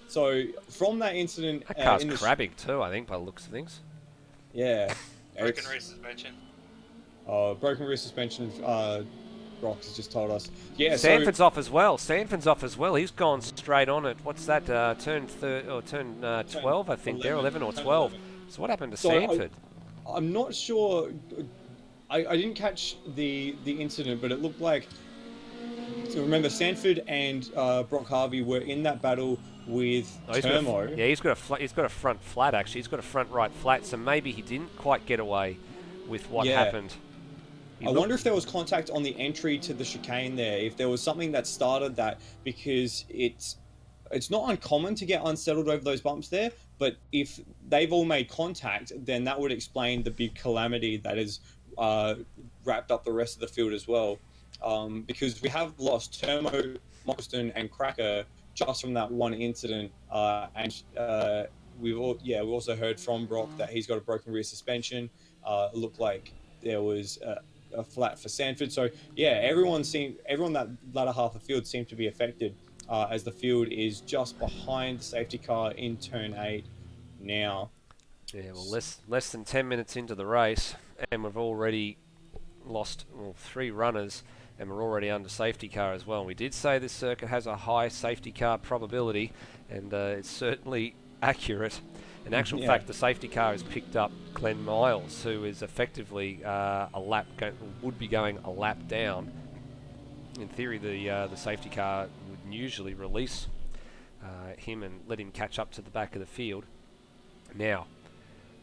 So from that incident... That car's crabbing too, I think, by the looks of things. Yeah. Broken rear suspension. Broken rear suspension... Brock has just told us. Yeah, Sanford's off as well. He's gone straight on it. What's that? Turn 12, I think. 11 or 12. So what happened to Sanford? I'm not sure. I didn't catch the incident, but it looked like. So remember, Sanford and Brock Harvey were in that battle with Turmo. He's got a front flat actually. He's got a front right flat, so maybe he didn't quite get away with what happened. I wonder if there was contact on the entry to the chicane there, if there was something that started that, because it's not uncommon to get unsettled over those bumps there, but if they've all made contact, then that would explain the big calamity that has wrapped up the rest of the field as well. Because we have lost Turmo, Moxton and Cracker just from that one incident, and we've also heard from Brock that he's got a broken rear suspension. It looked like there was a flat for Sanford. So yeah, everyone that latter half of the field seemed to be affected, as the field is just behind the safety car in turn 8 now. Yeah, well, less than 10 minutes into the race, and we've already lost 3 runners, and we're already under safety car as well. We did say this circuit has a high safety car probability, and it's certainly accurate. In actual fact, the safety car has picked up Glenn Miles, who is effectively would be going a lap down. In theory, the safety car would usually release him and let him catch up to the back of the field. Now,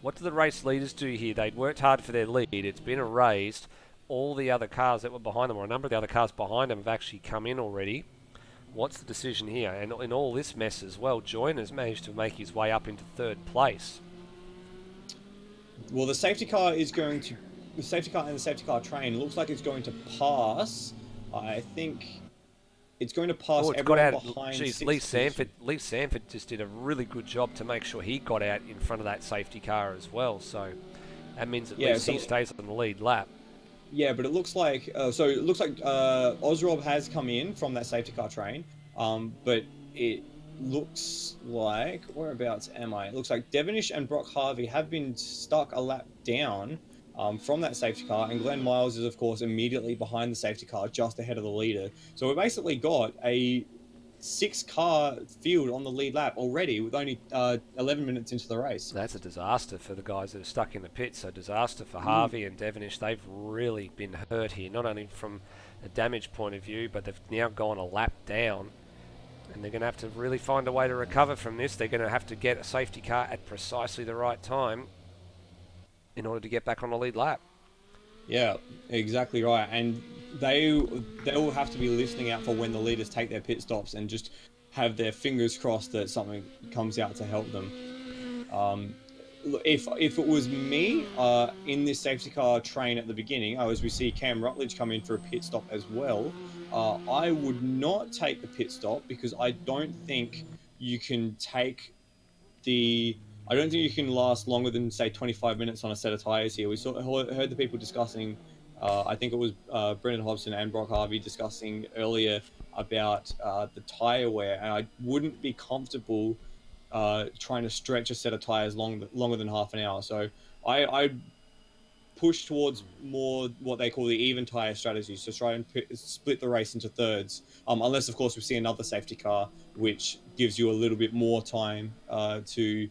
what do the race leaders do here? They'd worked hard for their lead. It's been erased. All the other cars that were behind them, or a number of the other cars behind them, have actually come in already. What's the decision here? And in all this mess as well, Joyner's managed to make his way up into 3rd place. Well, the safety car and the safety car train looks like it's going to pass. I think it's going to pass Oh, it's got everyone out. behind. Geez, sixth Lee Sanford just did a really good job to make sure he got out in front of that safety car as well. So that means at least he stays on the lead lap. Yeah, but it looks like Ozrob has come in from that safety car train. But it looks like, whereabouts am I? It looks like Devonish and Brock Harvey have been stuck a lap down from that safety car, and Glenn Miles is of course immediately behind the safety car, just ahead of the leader. So we basically got a 6-car field on the lead lap already with only 11 minutes into the race. That's a disaster for the guys that are stuck in the pit. So disaster for Harvey and Devonish. They've really been hurt here, not only from a damage point of view, but they've now gone a lap down. And they're going to have to really find a way to recover from this. They're going to have to get a safety car at precisely the right time in order to get back on the lead lap. Yeah, exactly right. And they will have to be listening out for when the leaders take their pit stops and just have their fingers crossed that something comes out to help them. If it was me in this safety car train at the beginning, as we see Cam Rutledge come in for a pit stop as well, I would not take the pit stop because I don't think you can last longer than, say, 25 minutes on a set of tyres here. We heard the people discussing, I think it was Brendan Hobson and Brock Harvey discussing earlier about the tyre wear, and I wouldn't be comfortable trying to stretch a set of tyres longer than half an hour. So I push towards more what they call the even tyre strategy, so try and split the race into thirds, unless, of course, we see another safety car, which gives you a little bit more time to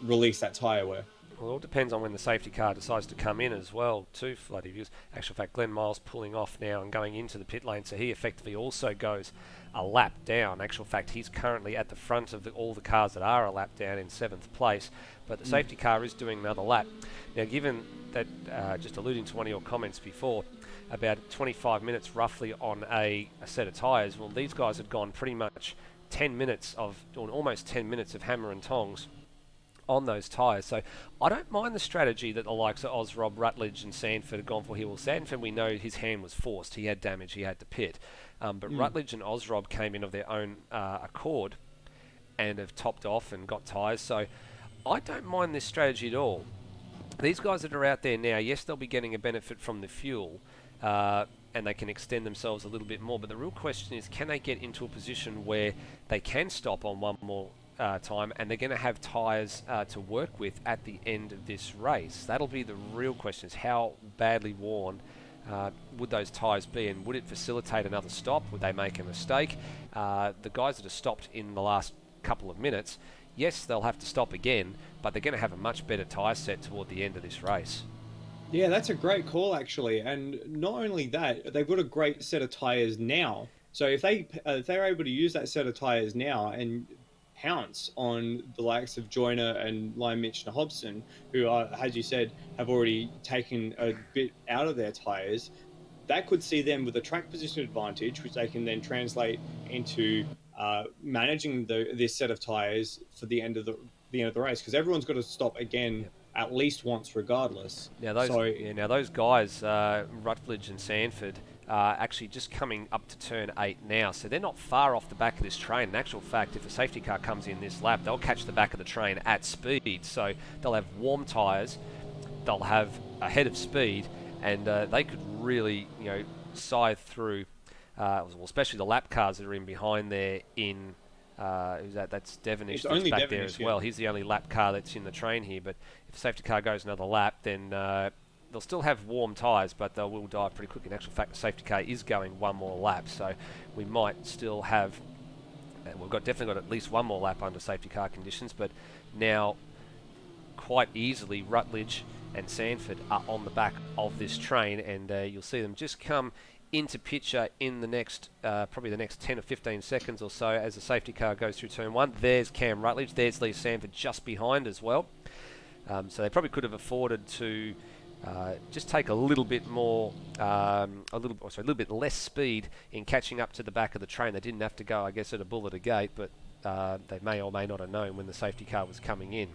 release that tyre wear. Well, it all depends on when the safety car decides to come in as well, too, Floody. Because, actual fact, Glenn Miles pulling off now and going into the pit lane, so he effectively also goes a lap down. Actual fact, he's currently at the front of all the cars that are a lap down in 7th place, but the safety car is doing another lap. Now, given that, just alluding to one of your comments before, about 25 minutes roughly on a set of tyres, well, these guys had gone pretty much 10 minutes or almost 10 minutes of hammer and tongs on those tyres. So I don't mind the strategy that the likes of Ozrob, Rutledge and Sanford have gone for here. Well, Sanford, we know his hand was forced. He had damage. He had to pit. But Rutledge and Ozrob came in of their own accord and have topped off and got tyres. So I don't mind this strategy at all. These guys that are out there now, yes, they'll be getting a benefit from the fuel, and they can extend themselves a little bit more. But the real question is, can they get into a position where they can stop on one more time, and they're going to have tyres to work with at the end of this race? That'll be the real question, is how badly worn would those tyres be, and would it facilitate another stop? Would they make a mistake? The guys that have stopped in the last couple of minutes, yes, they'll have to stop again, but they're going to have a much better tyre set toward the end of this race. Yeah, that's a great call, actually. And not only that, they've got a great set of tyres now. So if they're able to use that set of tyres now and pounce on the likes of Joyner and Lime Mitch and Hobson, who are, as you said, have already taken a bit out of their tyres, that could see them with a track position advantage, which they can then translate into managing this set of tyres for the end of the race, because everyone's got to stop again at least once, regardless. Now those guys, Rutledge and Sanford, are actually just coming up to turn 8 now, so they're not far off the back of this train. In actual fact, if a safety car comes in this lap, they'll catch the back of the train at speed. So they'll have warm tyres, they'll have a head of speed, and they could really, scythe through. Especially the lap cars that are in behind there in. Who's that? That's Devonish that's back there as well. He's the only lap car that's in the train here. But if the safety car goes another lap, then they'll still have warm tyres, but they will die pretty quickly. In actual fact, the safety car is going one more lap, so we might still have. We've definitely got at least one more lap under safety car conditions, but now quite easily Rutledge and Sanford are on the back of this train, and you'll see them just come into picture in the next, probably the next 10 or 15 seconds or so as the safety car goes through turn 1. There's Cam Rutledge, there's Lee Sanford just behind as well. So they probably could have afforded to just take a little bit more, a little bit less speed in catching up to the back of the train. They didn't have to go, I guess, at a bull at a gate, but they may or may not have known when the safety car was coming in.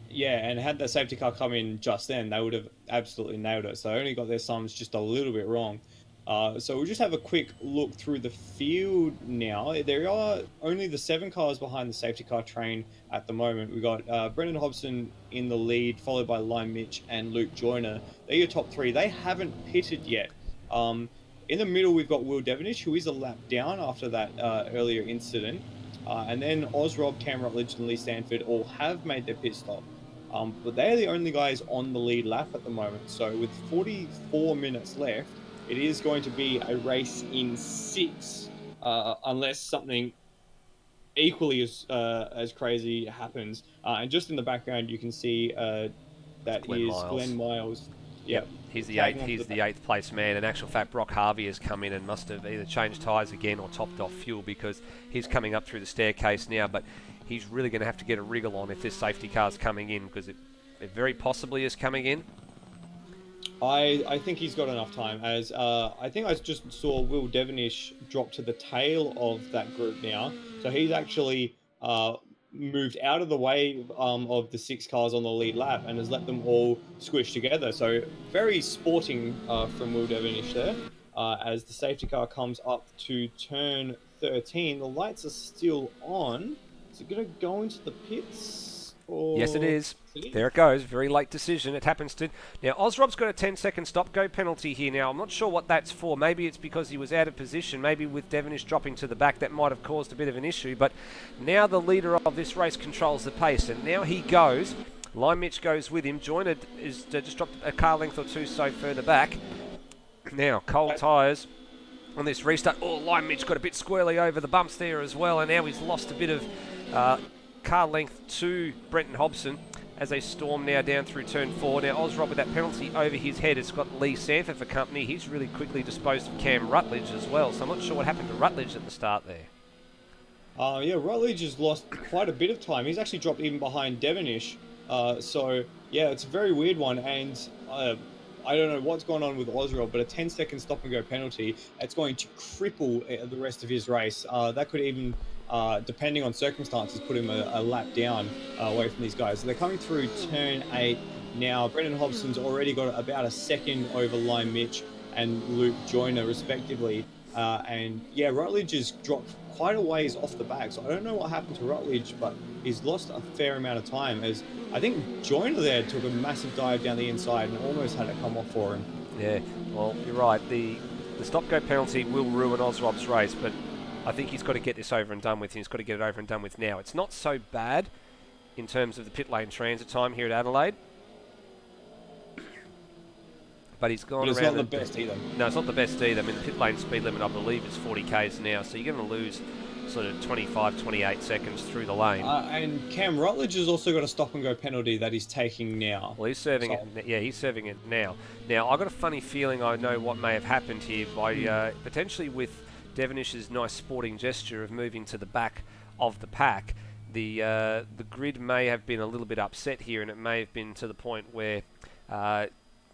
Yeah, and had the safety car come in just then, they would have absolutely nailed it. So they only got their sums just a little bit wrong. So we'll just have a quick look through the field now. There are only the 7 cars behind the safety car train at the moment. We've got Brendan Hobson in the lead, followed by Lime Mitch and Luke Joyner. They're your top 3. They haven't pitted yet. In the middle, we've got Will Devonish, who is a lap down after that earlier incident. And then Ozrob, Cam Rutledge, and Lee Stanford all have made their pit stop. But they're the only guys on the lead lap at the moment. So with 44 minutes left, it is going to be a race in 6, unless something equally as crazy happens. And just in the background, you can see that Glenn Miles. Yep, he's the eighth. He's the 8th place man. In actual fact, Brock Harvey has come in and must have either changed tyres again or topped off fuel, because he's coming up through the staircase now. But he's really going to have to get a wriggle on if this safety car is coming in, because it very possibly is coming in. I think he's got enough time, as I think I just saw Will Devonish drop to the tail of that group now. So he's actually moved out of the way of the 6 cars on the lead lap and has let them all squish together. So very sporting from Will Devonish there. As the safety car comes up to turn 13, the lights are still on. Is it going to go into the pits? Or... Yes, it is. There it goes. Very late decision. It happens to... Now, Ozrob's got a 10-second stop-go penalty here now. I'm not sure what that's for. Maybe it's because he was out of position. Maybe with Devonish dropping to the back, that might have caused a bit of an issue. But now the leader of this race controls the pace. And now he goes. Lime Mitch goes with him. Joyner is just dropped a car length or 2 so further back. Now, cold tyres on this restart. Oh, Lime Mitch got a bit squirrely over the bumps there as well. And now he's lost a bit of car length to Brenton Hobson as they storm now down through turn 4. Now, Ozrob with that penalty over his head. It's got Lee Sanford for company. He's really quickly disposed of Cam Rutledge as well. So I'm not sure what happened to Rutledge at the start there. Yeah, Rutledge has lost quite a bit of time. He's actually dropped even behind Devonish. So, yeah, it's a very weird one. And I don't know what's going on with Ozrob, but a 10-second stop-and-go penalty, it's going to cripple the rest of his race. That could even... depending on circumstances, put him a lap down away from these guys. So they're coming through turn 8 now. Brendan Hobson's already got about a second over Lime Mitch and Luke Joyner, respectively. And yeah, Rutledge has dropped quite a ways off the back. So I don't know what happened to Rutledge, but he's lost a fair amount of time, as I think Joyner there took a massive dive down the inside and almost had it come off for him. Yeah, well, you're right. The stop-go penalty will ruin Ozrob's race, but I think he's got to get this over and done with. He's got to get it over and done with now. It's not so bad in terms of the pit lane transit time here at Adelaide. But he's gone around... But it's not the best either. No, it's not the best either. I mean, the pit lane speed limit, I believe, is 40 k's an hour. So you're going to lose sort of 25, 28 seconds through the lane. And Cam Rutledge has also got a stop-and-go penalty that he's taking now. Well, he's serving it. Yeah, he's serving it now. Now, I've got a funny feeling I know what may have happened here by potentially with Devonish's nice sporting gesture of moving to the back of the pack. The grid may have been a little bit upset here, and it may have been to the point where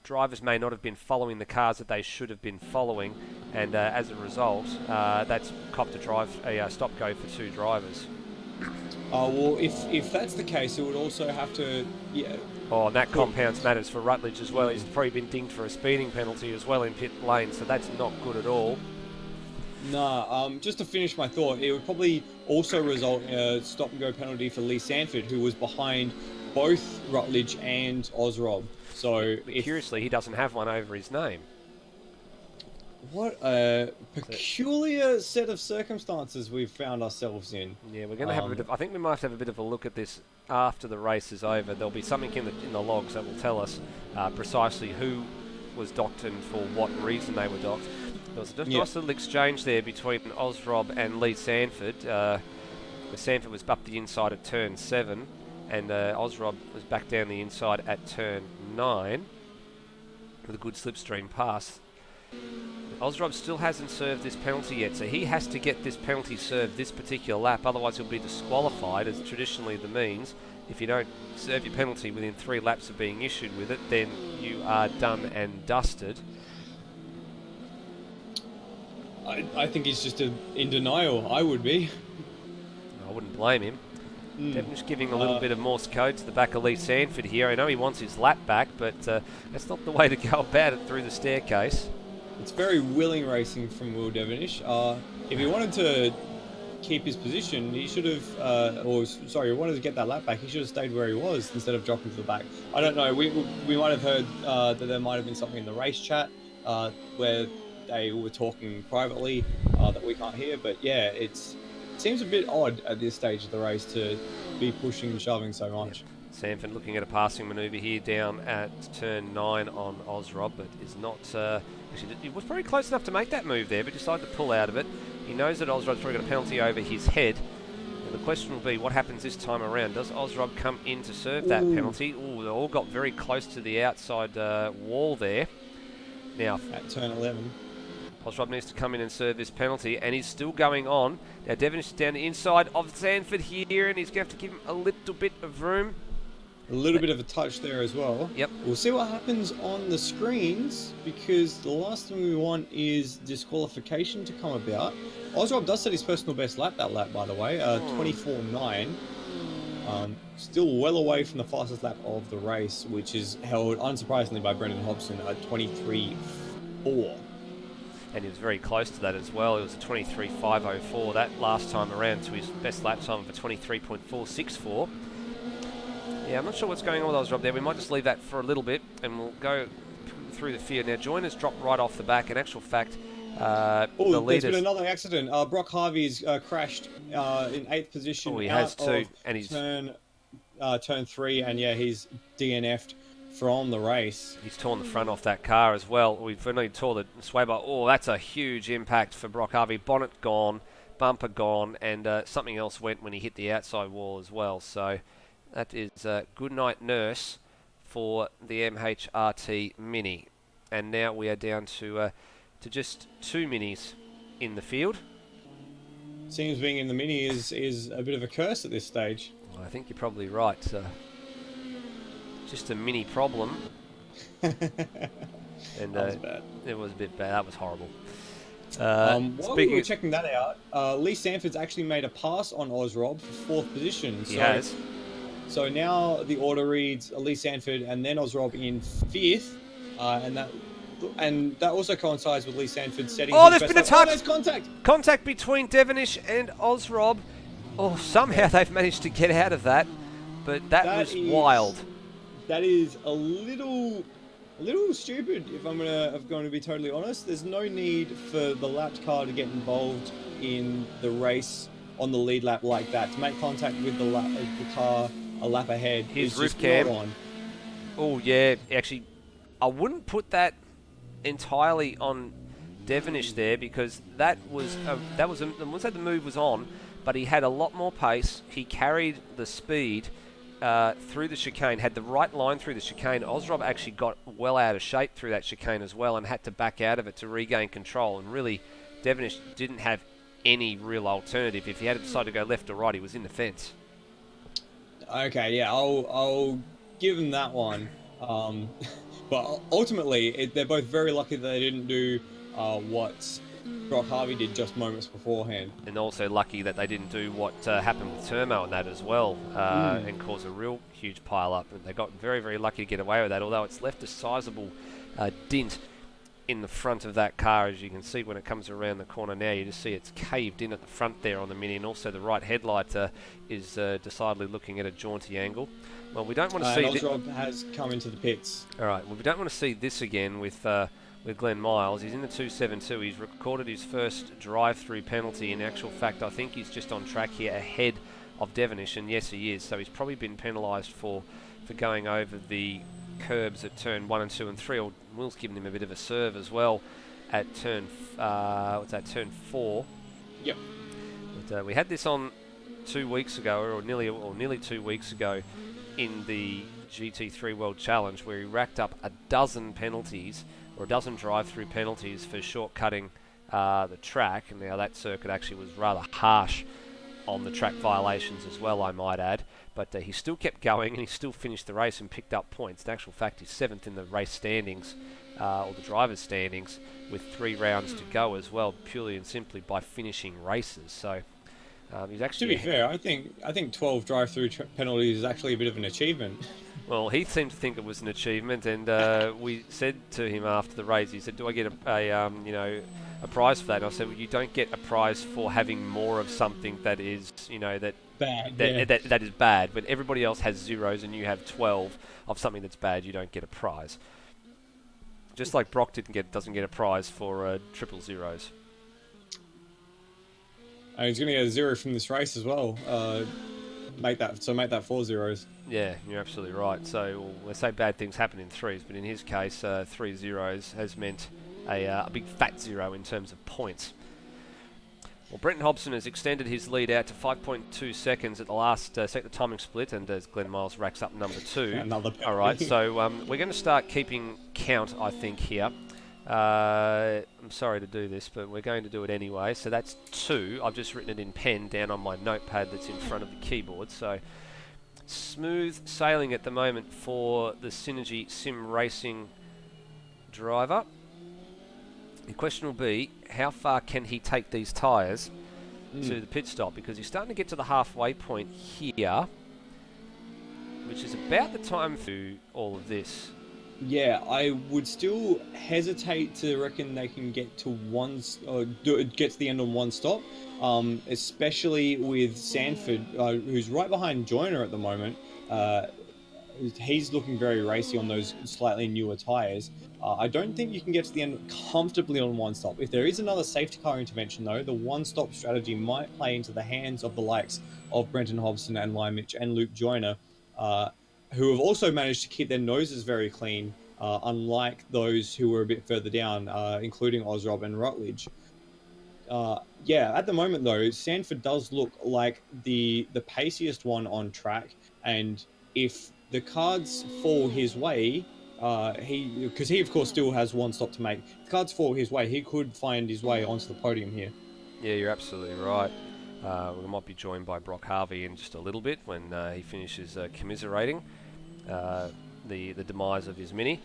drivers may not have been following the cars that they should have been following, and as a result, that's copped a stop-go for 2 drivers. Well, if that's the case, it would also have to... Yeah. Oh, and that compounds matters for Rutledge as well. He's probably been dinged for a speeding penalty as well in pit lane, so that's not good at all. Nah, just to finish my thought, it would probably also result in a stop-and-go penalty for Lee Sanford, who was behind both Rutledge and Ozrob. So, curiously, he doesn't have one over his name. What a peculiar set of circumstances we've found ourselves in. Yeah, we're going to have a bit of... I think we might have to have a bit of a look at this after the race is over. There'll be something in the logs that will tell us precisely who was docked and for what reason they were docked. There was a nice little exchange there between Ozrob and Lee Sanford. Sanford was up the inside at turn 7, and Ozrob was back down the inside at turn 9 with a good slipstream pass. Ozrob still hasn't served this penalty yet, so he has to get this penalty served this particular lap, otherwise he'll be disqualified, as traditionally the means. If you don't serve your penalty within 3 laps of being issued with it, then you are done and dusted. I think he's just in denial. I would be. I wouldn't blame him. Devonish giving a little bit of Morse code to the back of Lee Sanford here. I know he wants his lap back, but that's not the way to go about it through the staircase. It's very willing racing from Will Devonish. If he wanted to keep his position, he should have, he wanted to get that lap back, he should have stayed where he was instead of dropping to the back. I don't know, we might have heard that there might have been something in the race chat where they were talking privately that we can't hear, but yeah, it seems a bit odd at this stage of the race to be pushing and shoving so much. Yep. Sanford looking at a passing manoeuvre here down at turn 9 on Ozrob, but is not... actually, he was probably close enough to make that move there, but decided to pull out of it. He knows that Ozrob's probably got a penalty over his head. And the question will be, what happens this time around? Does Ozrob come in to serve that penalty? They all got very close to the outside wall there. Now, at turn 11. Ozrob needs to come in and serve this penalty, and he's still going on. Now, Devonish is down the inside of Sanford here, and he's going to have to give him a little bit of room. A little bit of a touch there as well. Yep. We'll see what happens on the screens, because the last thing we want is disqualification to come about. Ozrob does set his personal best lap that lap, by the way, 24.9. Still well away from the fastest lap of the race, which is held, unsurprisingly, by Brendan Hobson at 23.4. And he was very close to that as well. It was a 23.504 that last time around to his best lap time of a 23.464. Yeah, I'm not sure what's going on with Ozrob there. We might just leave that for a little bit and we'll go through the field. Now, Joyner's dropped right off the back. In actual fact, the leaders... There's been another accident. Brock Harvey's crashed in 8th position. Oh, he has too. And he's... turn 3, and yeah, he's DNF'd from the race. He's torn the front off that car as well. We've only tore the sway bar. Oh, that's a huge impact for Brock Harvey. Bonnet gone, bumper gone, and something else went when he hit the outside wall as well. So... that is good night nurse for the MHRT Mini. And now we are down to just 2 minis in the field. Seems being in the Mini is a bit of a curse at this stage. Well, I think you're probably right. Just a mini problem. And that was bad. It was a bit bad. That was horrible. While we were checking that out, Lee Sanford's actually made a pass on Ozrob for 4th position. He has. So now the order reads Lee Sanford and then Ozrob in 5th, and that also coincides with Lee Sanford setting. Oh, there's been a touch. Oh, there's contact. Contact between Devonish and Ozrob. Oh, somehow they've managed to get out of that, but that was wild. That is a little stupid. If I'm going to be totally honest, there's no need for the lapped car to get involved in the race on the lead lap like that. To make contact with the car a lap ahead. His roof cam. Oh yeah, actually, I wouldn't put that entirely on Devonish there, because that was the move was on, but he had a lot more pace. He carried the speed through the chicane, had the right line through the chicane. Ozrob actually got well out of shape through that chicane as well and had to back out of it to regain control. And really, Devonish didn't have any real alternative. If he had decided to go left or right, he was in the fence. Okay, yeah, I'll give him that one. But ultimately, they're both very lucky that they didn't do what Brock Harvey did just moments beforehand. And also lucky that they didn't do what happened with Turmo and that as well, and cause a real huge pile-up. And they got very, very lucky to get away with that, although it's left a sizable dint in the front of that car. As you can see when it comes around the corner now, you just see it's caved in at the front there on the Mini, and also the right headlight is decidedly looking at a jaunty angle. Well, we don't want to see... Ozrob has come into the pits. All right, well, we don't want to see this again with Glenn Miles. He's in the 272. He's recorded his first drive-through penalty. In actual fact, I think he's just on track here ahead of Devonish, and yes, he is. So he's probably been penalised for going over the curbs at turn 1 and 2 and 3. Or Will's given him a bit of a serve as well at turn turn 4. Yep. But we had this on 2 weeks ago, or nearly 2 weeks ago, in the GT3 World Challenge, where he racked up a dozen penalties, or a dozen drive-through penalties for shortcutting the track. And now that circuit actually was rather harsh on the track violations as well, I might add. But he still kept going, and he still finished the race and picked up points. In actual fact, he's 7th in the race standings, or the driver's standings, with 3 rounds to go as well, purely and simply by finishing races. So He's To actually be fair, I think 12 drive-through penalties is actually a bit of an achievement. Well, he seemed to think it was an achievement, and we said to him after the race, he said, "Do I get a prize for that?" And I said, "Well, you don't get a prize for having more of something that is, Bad. that is bad. When everybody else has zeros and you have 12 of something that's bad, you don't get a prize. Just like Brock doesn't get a prize for triple zeros." And he's going to get a 0 from this race as well. Make that 4 zeros. Yeah, you're absolutely right. So they say bad things happen in threes, but in his case, 3 zeros has meant a big fat 0 in terms of points. Well, Brenton Hobson has extended his lead out to 5.2 seconds at the last second timing split, and as Glenn Miles racks up number 2. Another All right, so we're going to start keeping count, I think, here. I'm sorry to do this, but we're going to do it anyway. So that's 2. I've just written it in pen down on my notepad that's in front of the keyboard. So smooth sailing at the moment for the Synergy Sim Racing driver. The question will be, how far can he take these tyres to the pit stop? Because he's starting to get to the halfway point here, which is about the time for all of this. Yeah, I would still hesitate to reckon they can get to get to the end on one stop, especially with Sanford, who's right behind Joyner at the moment. He's looking very racy on those slightly newer tyres. I don't think you can get to the end comfortably on one stop. If there is another safety car intervention, though, the one-stop strategy might play into the hands of the likes of Brenton Hobson and Liam Mitch and Luke Joyner, who have also managed to keep their noses very clean, unlike those who were a bit further down, including Ozrob and Rutledge. At the moment, though, Sanford does look like the paciest one on track, and if the cards fall his way, because he of course still has one stop to make. If the cards fall his way, he could find his way onto the podium here. Yeah, you're absolutely right. We might be joined by Brock Harvey in just a little bit when he finishes commiserating the demise of his Mini.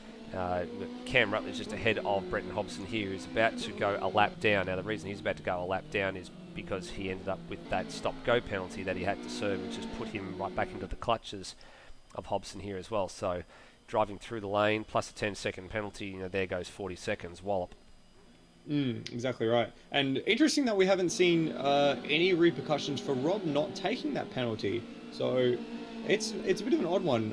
Cam Rutledge just ahead of Brenton Hobson here, who's about to go a lap down. Now, the reason he's about to go a lap down is because he ended up with that stop-go penalty that he had to serve, which has put him right back into the clutches of Hobson here as well. So driving through the lane plus a 10-second penalty, there goes 40 seconds, wallop. Exactly right. And interesting that we haven't seen any repercussions for Rob not taking that penalty. So it's a bit of an odd one.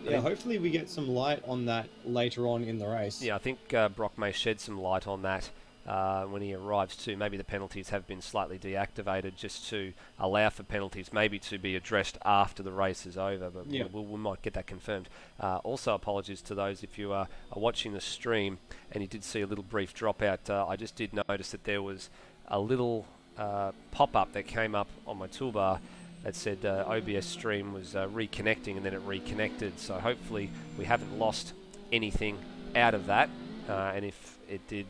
Hopefully we get some light on that later on in the race. Yeah, I think Brock may shed some light on that when he arrives too. Maybe the penalties have been slightly deactivated just to allow for penalties maybe to be addressed after the race is over, but we might get that confirmed. Also, apologies to those if you are watching the stream and you did see a little brief dropout. I just did notice that there was a little pop-up that came up on my toolbar that said OBS stream was reconnecting, and then it reconnected. So hopefully we haven't lost anything out of that, and if it did,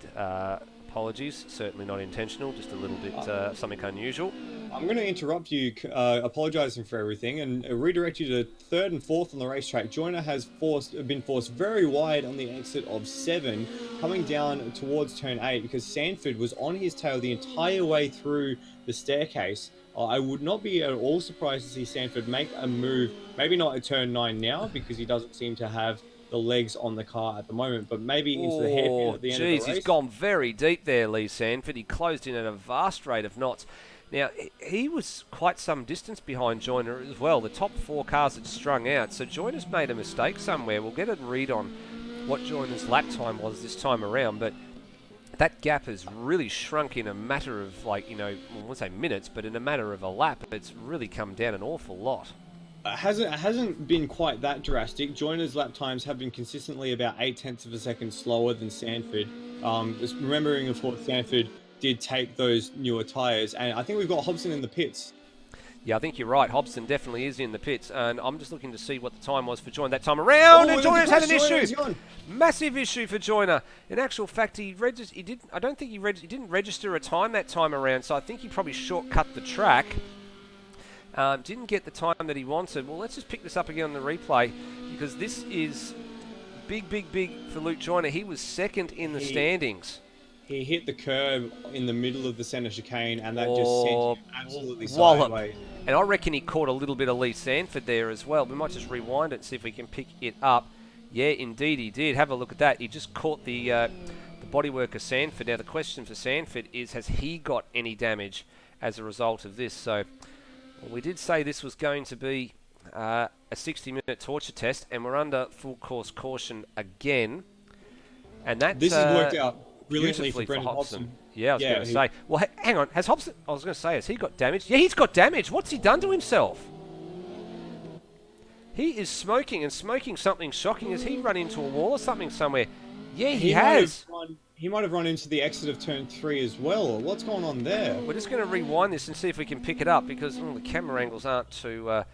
apologies, certainly not intentional, just a little bit something unusual. I'm going to interrupt you, apologising for everything, and redirect you to 3rd and 4th on the racetrack. Joyner has been forced very wide on the exit of 7, coming down towards turn 8, because Sanford was on his tail the entire way through the staircase. I would not be at all surprised to see Sanford make a move, maybe not at turn 9 now, because he doesn't seem to have the legs on the car at the moment, but maybe into the hairpin at the end of the race. He's gone very deep there, Lee Sanford. He closed in at a vast rate of knots. Now, he was quite some distance behind Joyner as well. The top 4 cars had strung out, so Joyner's made a mistake somewhere. We'll get a read on what Joyner's lap time was this time around, but that gap has really shrunk in a matter of, I won't say minutes, but in a matter of a lap. It's really come down an awful lot. It hasn't been quite that drastic. Joyner's lap times have been consistently about 0.8 of a second slower than Sanford. Just remembering, of course, Sanford did take those newer tyres, and I think we've got Hobson in the pits. Yeah, I think you're right. Hobson definitely is in the pits, and I'm just looking to see what the time was for Joyner that time around, and Joyner's had an issue. Massive issue for Joyner. In actual fact, he didn't register a time that time around, so I think he probably shortcut the track. Didn't get the time that he wanted. Well, let's just pick this up again on the replay, because this is big for Luke Joyner. He was second in the standings. he hit the curb in the middle of the centre chicane, and that just sent him absolutely wallop. sideways. And I reckon he caught a little bit of Lee Sanford there as well. We might just rewind it and see if we can pick it up. Yeah, indeed he did. Have a look at that. He just caught the bodywork of Sanford. Now the question for Sanford is, has he got any damage as a result of this? So we did say this was going to be a 60-minute torture test, and we're under full course caution again. And that This has worked out brilliantly beautifully for Brendan Hobson. Yeah, I was going to say. Well, hang on. Has Hobson... I was going to say, has he got damage? Yeah, he's got damage. What's he done to himself? He is smoking, and smoking something shocking. Has he run into a wall or something somewhere? Yeah, he has. He might have run into the exit of turn 3 as well. What's going on there? We're just going to rewind this and see if we can pick it up, because the camera angles aren't too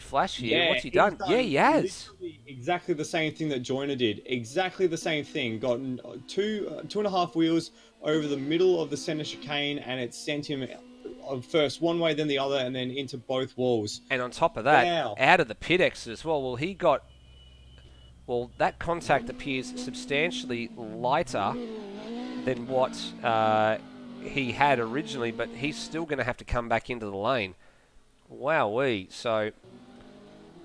flash here. Yeah, What's he done? Yeah, he has. Exactly the same thing that Joyner did. Exactly the same thing. Gotten two and a half wheels over the middle of the centre chicane, and it sent him first one way, then the other, and then into both walls. And on top of that, Wow. out of the pit exit as well. Well, that contact appears substantially lighter than what he had originally, but he's still going to have to come back into the lane. Wowee. So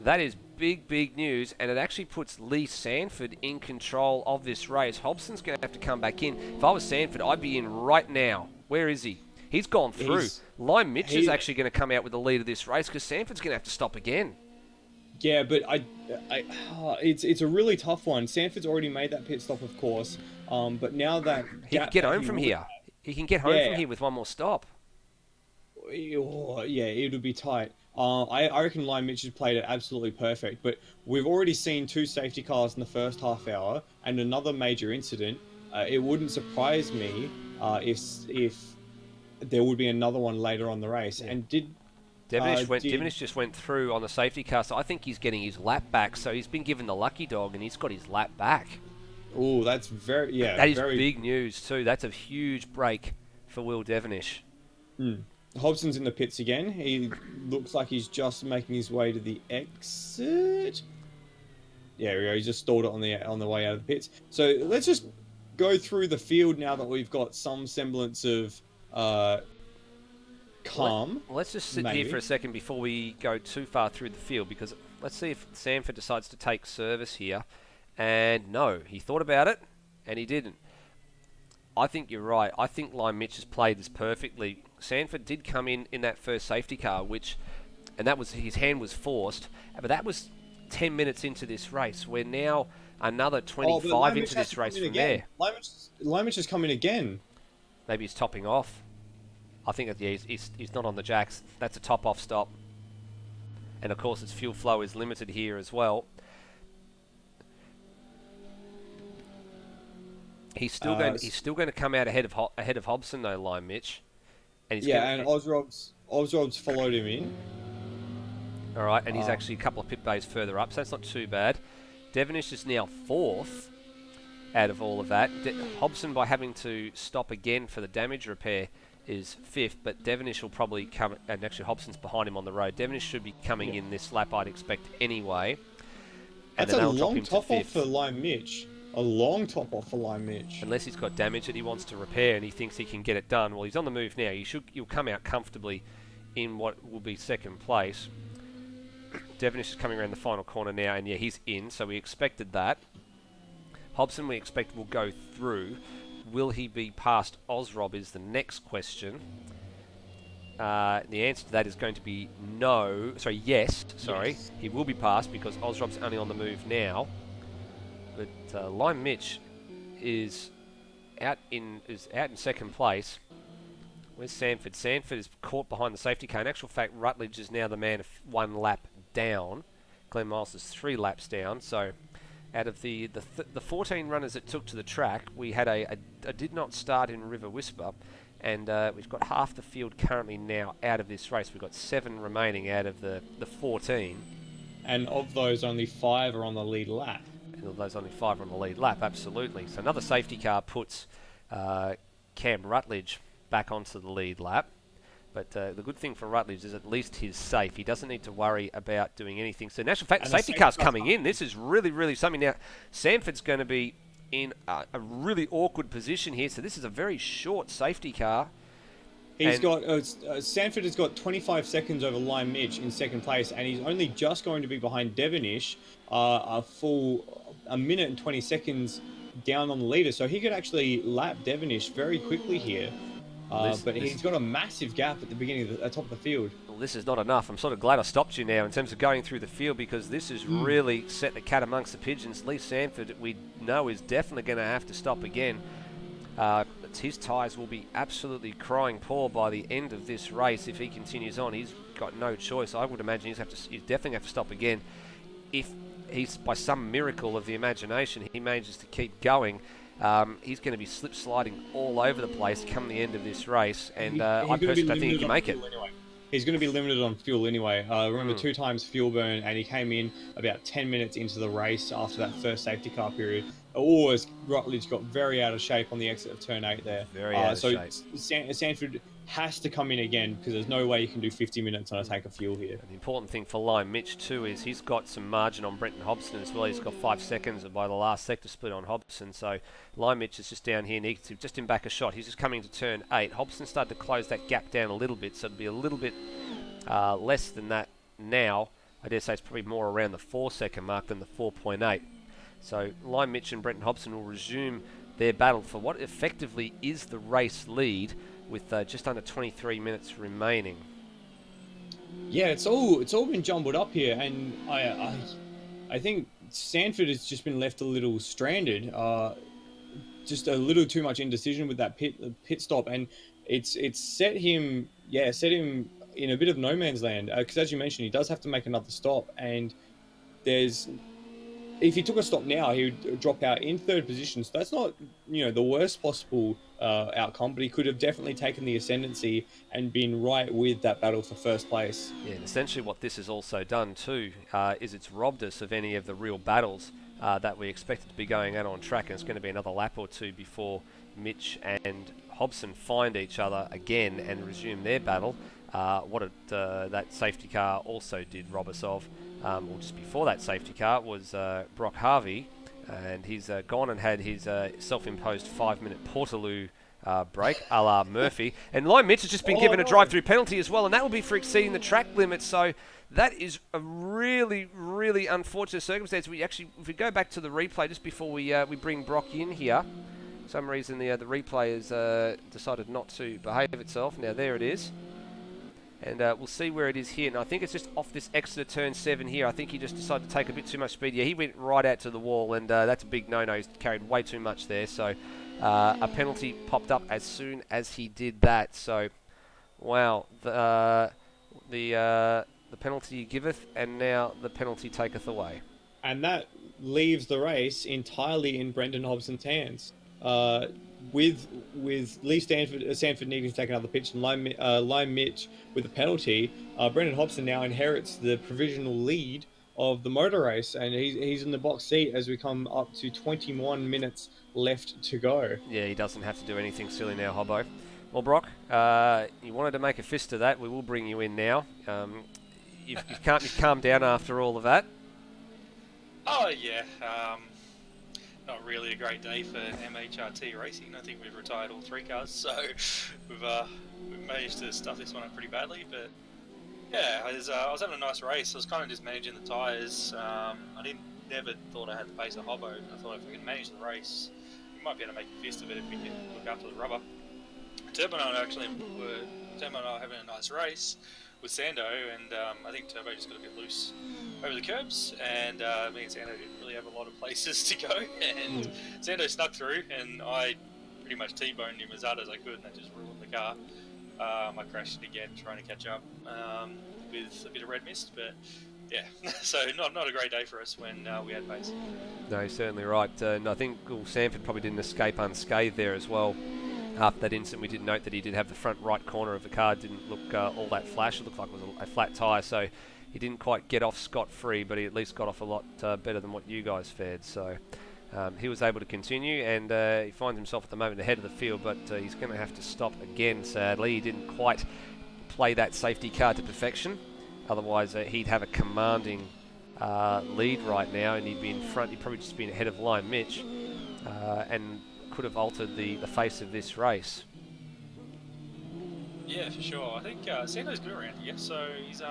that is big news, and it actually puts Lee Sanford in control of this race. Hobson's going to have to come back in. If I was Sanford, I'd be in right now. Where is he? He's gone through. Lime Mitch is actually going to come out with the lead of this race, because Sanford's going to have to stop again. Yeah, but it's a really tough one. Sanford's already made that pit stop, of course. But now that he can get home from here. He can get home from here with one more stop. Oh, yeah, it would be tight. I reckon Lime Mitch has played it absolutely perfect, but we've already seen 2 safety cars in the first half hour and another major incident. It wouldn't surprise me if there would be another one later on the race. Yeah. And Devenish just went through on the safety car, so I think he's getting his lap back. So he's been given the lucky dog, and he's got his lap back. Oh, that's that is big news too. That's a huge break for Will Devenish. Hobson's in the pits again. He looks like he's just making his way to the exit. Yeah, he just stalled it on the way out of the pits. So let's just go through the field now that we've got some semblance of calm. Let's just sit here for a second before we go too far through the field, because let's see if Sanford decides to take service here. And no, he thought about it, and he didn't. I think you're right. I think Lime Mitch has played this perfectly. Sanford did come in that first safety car, and that was, his hand was forced, but that was 10 minutes into this race. We're now another 25 into this race from there. Lime Mitch has come in again. Maybe he's topping off. I think he's not on the jacks. That's a top-off stop. And of course, its fuel flow is limited here as well. He's still going to come out ahead of Hobson though, Lime Mitch. And Ozrob's followed him in. All right, and he's actually a couple of pit bays further up, so that's not too bad. Devenish is now 4th out of all of that. Hobson, by having to stop again for the damage repair, is 5th, but Devenish will probably come, and actually Hobson's behind him on the road. Devenish should be coming in this lap, I'd expect, anyway. And that's a long top-off for Lime Mitch. A long top-off for Lime Mitch. Unless he's got damage that he wants to repair and he thinks he can get it done. Well, he's on the move now. He'll come out comfortably in what will be 2nd place. Devenish is coming around the final corner now, and yeah, he's in, so we expected that. Hobson, we expect, will go through. Will he be past Ozrob is the next question. The answer to that is going to be yes. He will be past, because Ozrob's only on the move now. But Lime Mitch is out in 2nd place. Where's Sanford? Sanford is caught behind the safety car. In actual fact, Rutledge is now the man 1 lap down. Glenn Miles is 3 laps down. So out of the 14 runners that took to the track, we had a did not start in River Whisper, and we've got half the field currently now out of this race. We've got 7 remaining out of the 14. And of those, only 5 are on the lead lap. And of those, only 5 are on the lead lap, absolutely. So another safety car puts Cam Rutledge back onto the lead lap. But the good thing for Rutledge is at least he's safe. He doesn't need to worry about doing anything. So in actual fact, the safety car's coming in. This is really, really something. Now, Sanford's going to be in a really awkward position here. So this is a very short safety car. He's got Sanford has got 25 seconds over Lime Mitch in second place, and he's only just going to be behind Devonish, a minute and 20 seconds down on the leader. So he could actually lap Devonish very quickly here. But he's got a massive gap at the beginning of the top of the field. Well, this is not enough. I'm sort of glad I stopped you now in terms of going through the field, because this has really set the cat amongst the pigeons. Lee Sanford, we know, is definitely going to have to stop again. His tyres will be absolutely crying poor by the end of this race if he continues on. He's got no choice. I would imagine he's definitely have to stop again. If he's, by some miracle of the imagination, he manages to keep going, he's going to be slip sliding all over the place come the end of this race, and I personally don't think he can make it. Anyway. He's going to be limited on fuel anyway. Remember, 2 times fuel burn, and he came in about 10 minutes into the race after that first safety car period. Rutledge got very out of shape on the exit of turn 8 there. Very out of shape. Sanford has to come in again, because there's no way you can do 50 minutes on a tank of fuel here. And the important thing for Lime Mitch too is he's got some margin on Brenton Hobson as well. He's got 5 seconds by the last sector split on Hobson. So Lime Mitch is just down here negative, just in back a shot. He's just coming to turn 8. Hobson started to close that gap down a little bit, so it'll be a little bit less than that now. I dare say it's probably more around the 4-second mark than the 4.8. So Lime Mitch and Brenton Hobson will resume their battle for what effectively is the race lead, with just under 23 minutes remaining. Yeah, it's all been jumbled up here, and I think Sanford has just been left a little stranded, just a little too much indecision with that pit stop, and it's set him in a bit of no man's land, because as you mentioned, he does have to make another stop, and if he took a stop now, he would drop out in 3rd position. So that's not, the worst possible outcome, but he could have definitely taken the ascendancy and been right with that battle for 1st place. Yeah, and essentially what this has also done too is it's robbed us of any of the real battles that we expected to be going out on track, and it's going to be another lap or two before Mitch and Hobson find each other again and resume their battle. That safety car also did rob us of. Just before that safety car was Brock Harvey, and he's gone and had his self-imposed 5-minute Portaloo break, a la Murphy. And Lime Mitch has just been given a drive-through penalty as well, and that will be for exceeding the track limit. So that is a really, really unfortunate circumstance. If we go back to the replay just before we bring Brock in here, for some reason the replay has decided not to behave itself. Now there it is. And we'll see where it is here. And I think it's just off this exit of turn 7 here. I think he just decided to take a bit too much speed. Yeah, he went right out to the wall, and that's a big no-no. He's carried way too much there. So a penalty popped up as soon as he did that. So, wow. The penalty giveth, and now the penalty taketh away. And that leaves the race entirely in Brendan Hobson's hands. With Lee Sanford needing to take another pitch, and Lime Mitch with a penalty, Brendan Hobson now inherits the provisional lead of the motor race, and he's in the box seat as we come up to 21 minutes left to go. Yeah, he doesn't have to do anything silly now, Hobbo. Well, Brock, you wanted to make a fist of that. We will bring you in now. You've calmed down after all of that. Oh, yeah. Not really a great day for MHRT racing. I think we've retired all 3 cars, so we've managed to stuff this one up pretty badly. But yeah, I was having a nice race. I was kind of just managing the tyres. I never thought I had the pace of Hobbo. I thought if we can manage the race, we might be able to make a fist of it if we can look after the rubber. Turbo and I were having a nice race with Sando, and I think Turbo just got a bit loose over the curbs, and me and Sando didn't really have a lot of places to go, and Sando snuck through, and I pretty much T-boned him as hard as I could, and that just ruined the car. I crashed it again trying to catch up with a bit of red mist, but yeah, so not a great day for us when we had pace. No, you're certainly right. And I think Sanford probably didn't escape unscathed there as well. After that incident, we did note that he did have the front right corner of the car didn't look all that flash. It looked like it was a flat tyre, so he didn't quite get off scot-free, but he at least got off a lot better than what you guys fared. So he was able to continue, and he finds himself at the moment ahead of the field, but he's going to have to stop again, sadly. He didn't quite play that safety car to perfection. Otherwise, he'd have a commanding lead right now, and he'd be in front. He'd probably just been ahead of Lime Mitch. and could have altered the face of this race. Yeah, for sure. I think Sando's good around here, so he's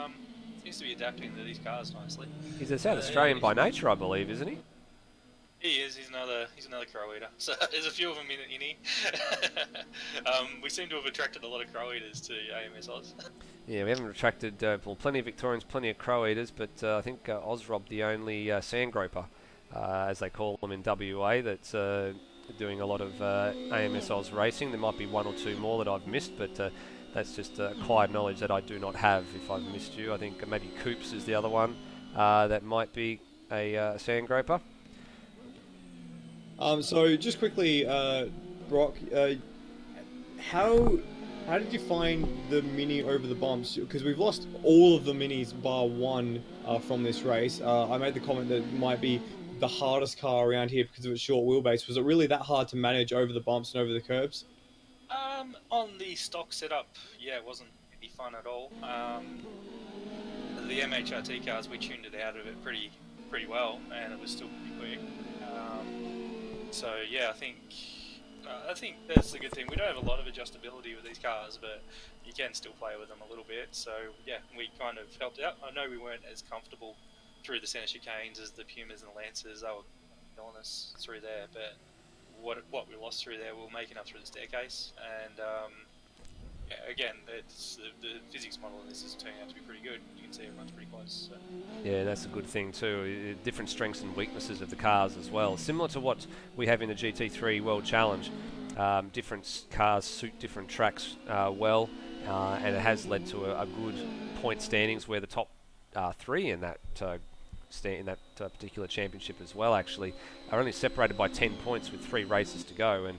seems to be adapting to these cars nicely. He's a South Australian by nature, I believe, isn't he? He is. He's another crow eater. So there's a few of them in here. We seem to have attracted a lot of crow eaters to AMS Oz. Yeah, we haven't attracted plenty of Victorians, plenty of crow eaters, but I think Ozrob, the only sand groper, as they call them in WA, that's doing a lot of AMS Oz racing. There might be one or two more that I've missed, but that's just acquired knowledge that I do not have if I've missed you. I think maybe Coops is the other one that might be a sand groper. So just quickly, Brock, how did you find the Mini over the bumps? Because we've lost all of the Minis bar one from this race. I made the comment that it might be the hardest car around here because of its short wheelbase. Was it really that hard to manage over the bumps and over the curbs? On the stock setup, yeah, it wasn't any fun at all. The MHRT cars, we tuned it out of it pretty well, and it was still pretty quick. So yeah, I think that's the good thing. We don't have a lot of adjustability with these cars, but you can still play with them a little bit. So yeah, we kind of helped out. I know we weren't as comfortable through the centre chicanes as the Pumas and the Lancers. They were killing us through there, but what we lost through there, we were making up through the staircase. And yeah, again, it's the physics model of this is turning out to be pretty good. You can see everyone's pretty close. So. Yeah, that's a good thing too. Different strengths and weaknesses of the cars as well. Similar to what we have in the GT3 World Challenge. Different cars suit different tracks well, and it has led to a good point standings where the top three in that particular championship as well actually are only separated by 10 points with 3 races to go. And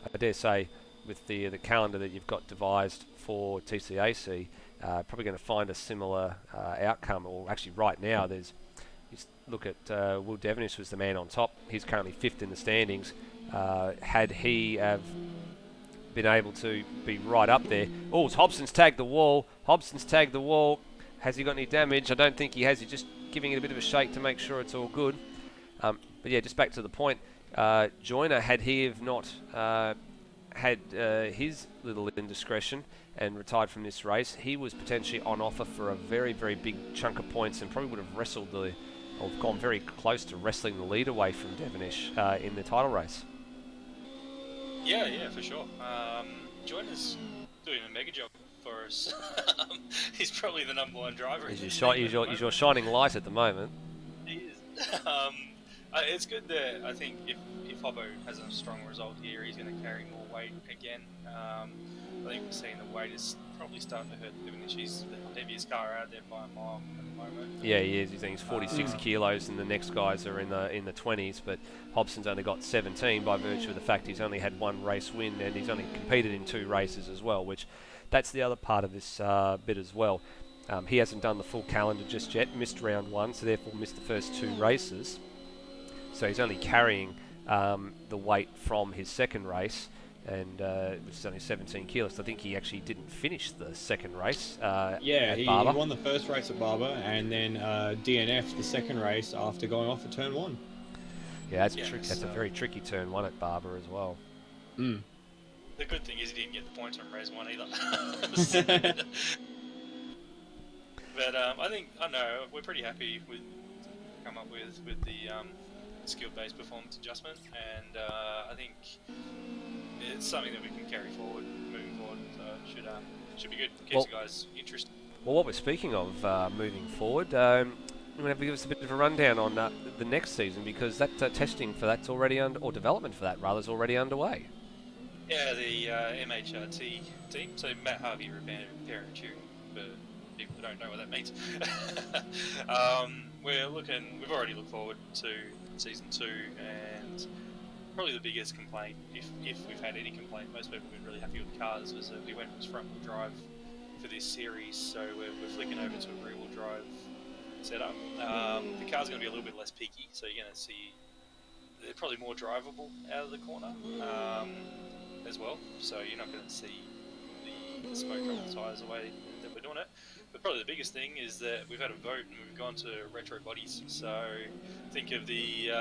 I dare say with the calendar that you've got devised for TCAC, probably going to find a similar outcome. Or actually right now you look at Will Devenish was the man on top. He's currently 5th in the standings. Had he have been able to be right up there. Oh, Hobson's tagged the wall. Has he got any damage? I don't think he has. He's just giving it a bit of a shake to make sure it's all good. But yeah, just back to the point. Joyner, had he have not had his little indiscretion and retired from this race, he was potentially on offer for a very, very big chunk of points and probably would have gone very close to wrestling the lead away from Devenish in the title race. Yeah, for sure. Joyner's doing a mega job for us. He's probably the number one driver. He's your shining light at the moment. He is. It's good that I think if Hobbo has a strong result here, he's going to carry more weight again. I think we're seeing the weight is probably starting to hurt Devenish. He's the heaviest car out there by a mile at the moment. Yeah, he is. He's 46 kilos, and the next guys are in the 20s. But Hobson's only got 17 by virtue of the fact he's only had 1 race win, and he's only competed in 2 races as well. Which that's the other part of this bit as well. He hasn't done the full calendar just yet. Missed round 1, so therefore missed the first 2 races. So he's only carrying the weight from his second race, and which is only 17 kilos. So I think he actually didn't finish the second race. He won the first race at Barber, and then DNF the second race after going off at turn 1. Yeah, that's a very tricky turn 1 at Barber as well. Mm. The good thing is he didn't get the points from race 1 either. But I know we're pretty happy with come up with the skill-based performance adjustment, and I think it's something that we can carry forward moving forward. So it should be good. Keeps you guys interested. Well, what we're speaking of moving forward, you're going to have to give us a bit of a rundown on the next season, because that testing for that's already or development for that rather is already underway. Yeah, the MHRT team. So Matt Harvey Repair and Turing, for people who don't know what that means. We've already looked forward to season 2, and probably the biggest complaint, if we've had any complaint, most people have been really happy with the cars, was that we went with front-wheel drive for this series, so we're flicking over to a rear-wheel drive setup. The car's going to be a little bit less peaky, so you're going to see they're probably more drivable out of the corner as well, so you're not going to see the smoke from the tyres the way that we're doing it. But probably the biggest thing is that we've had a vote and we've gone to retro bodies. So think of the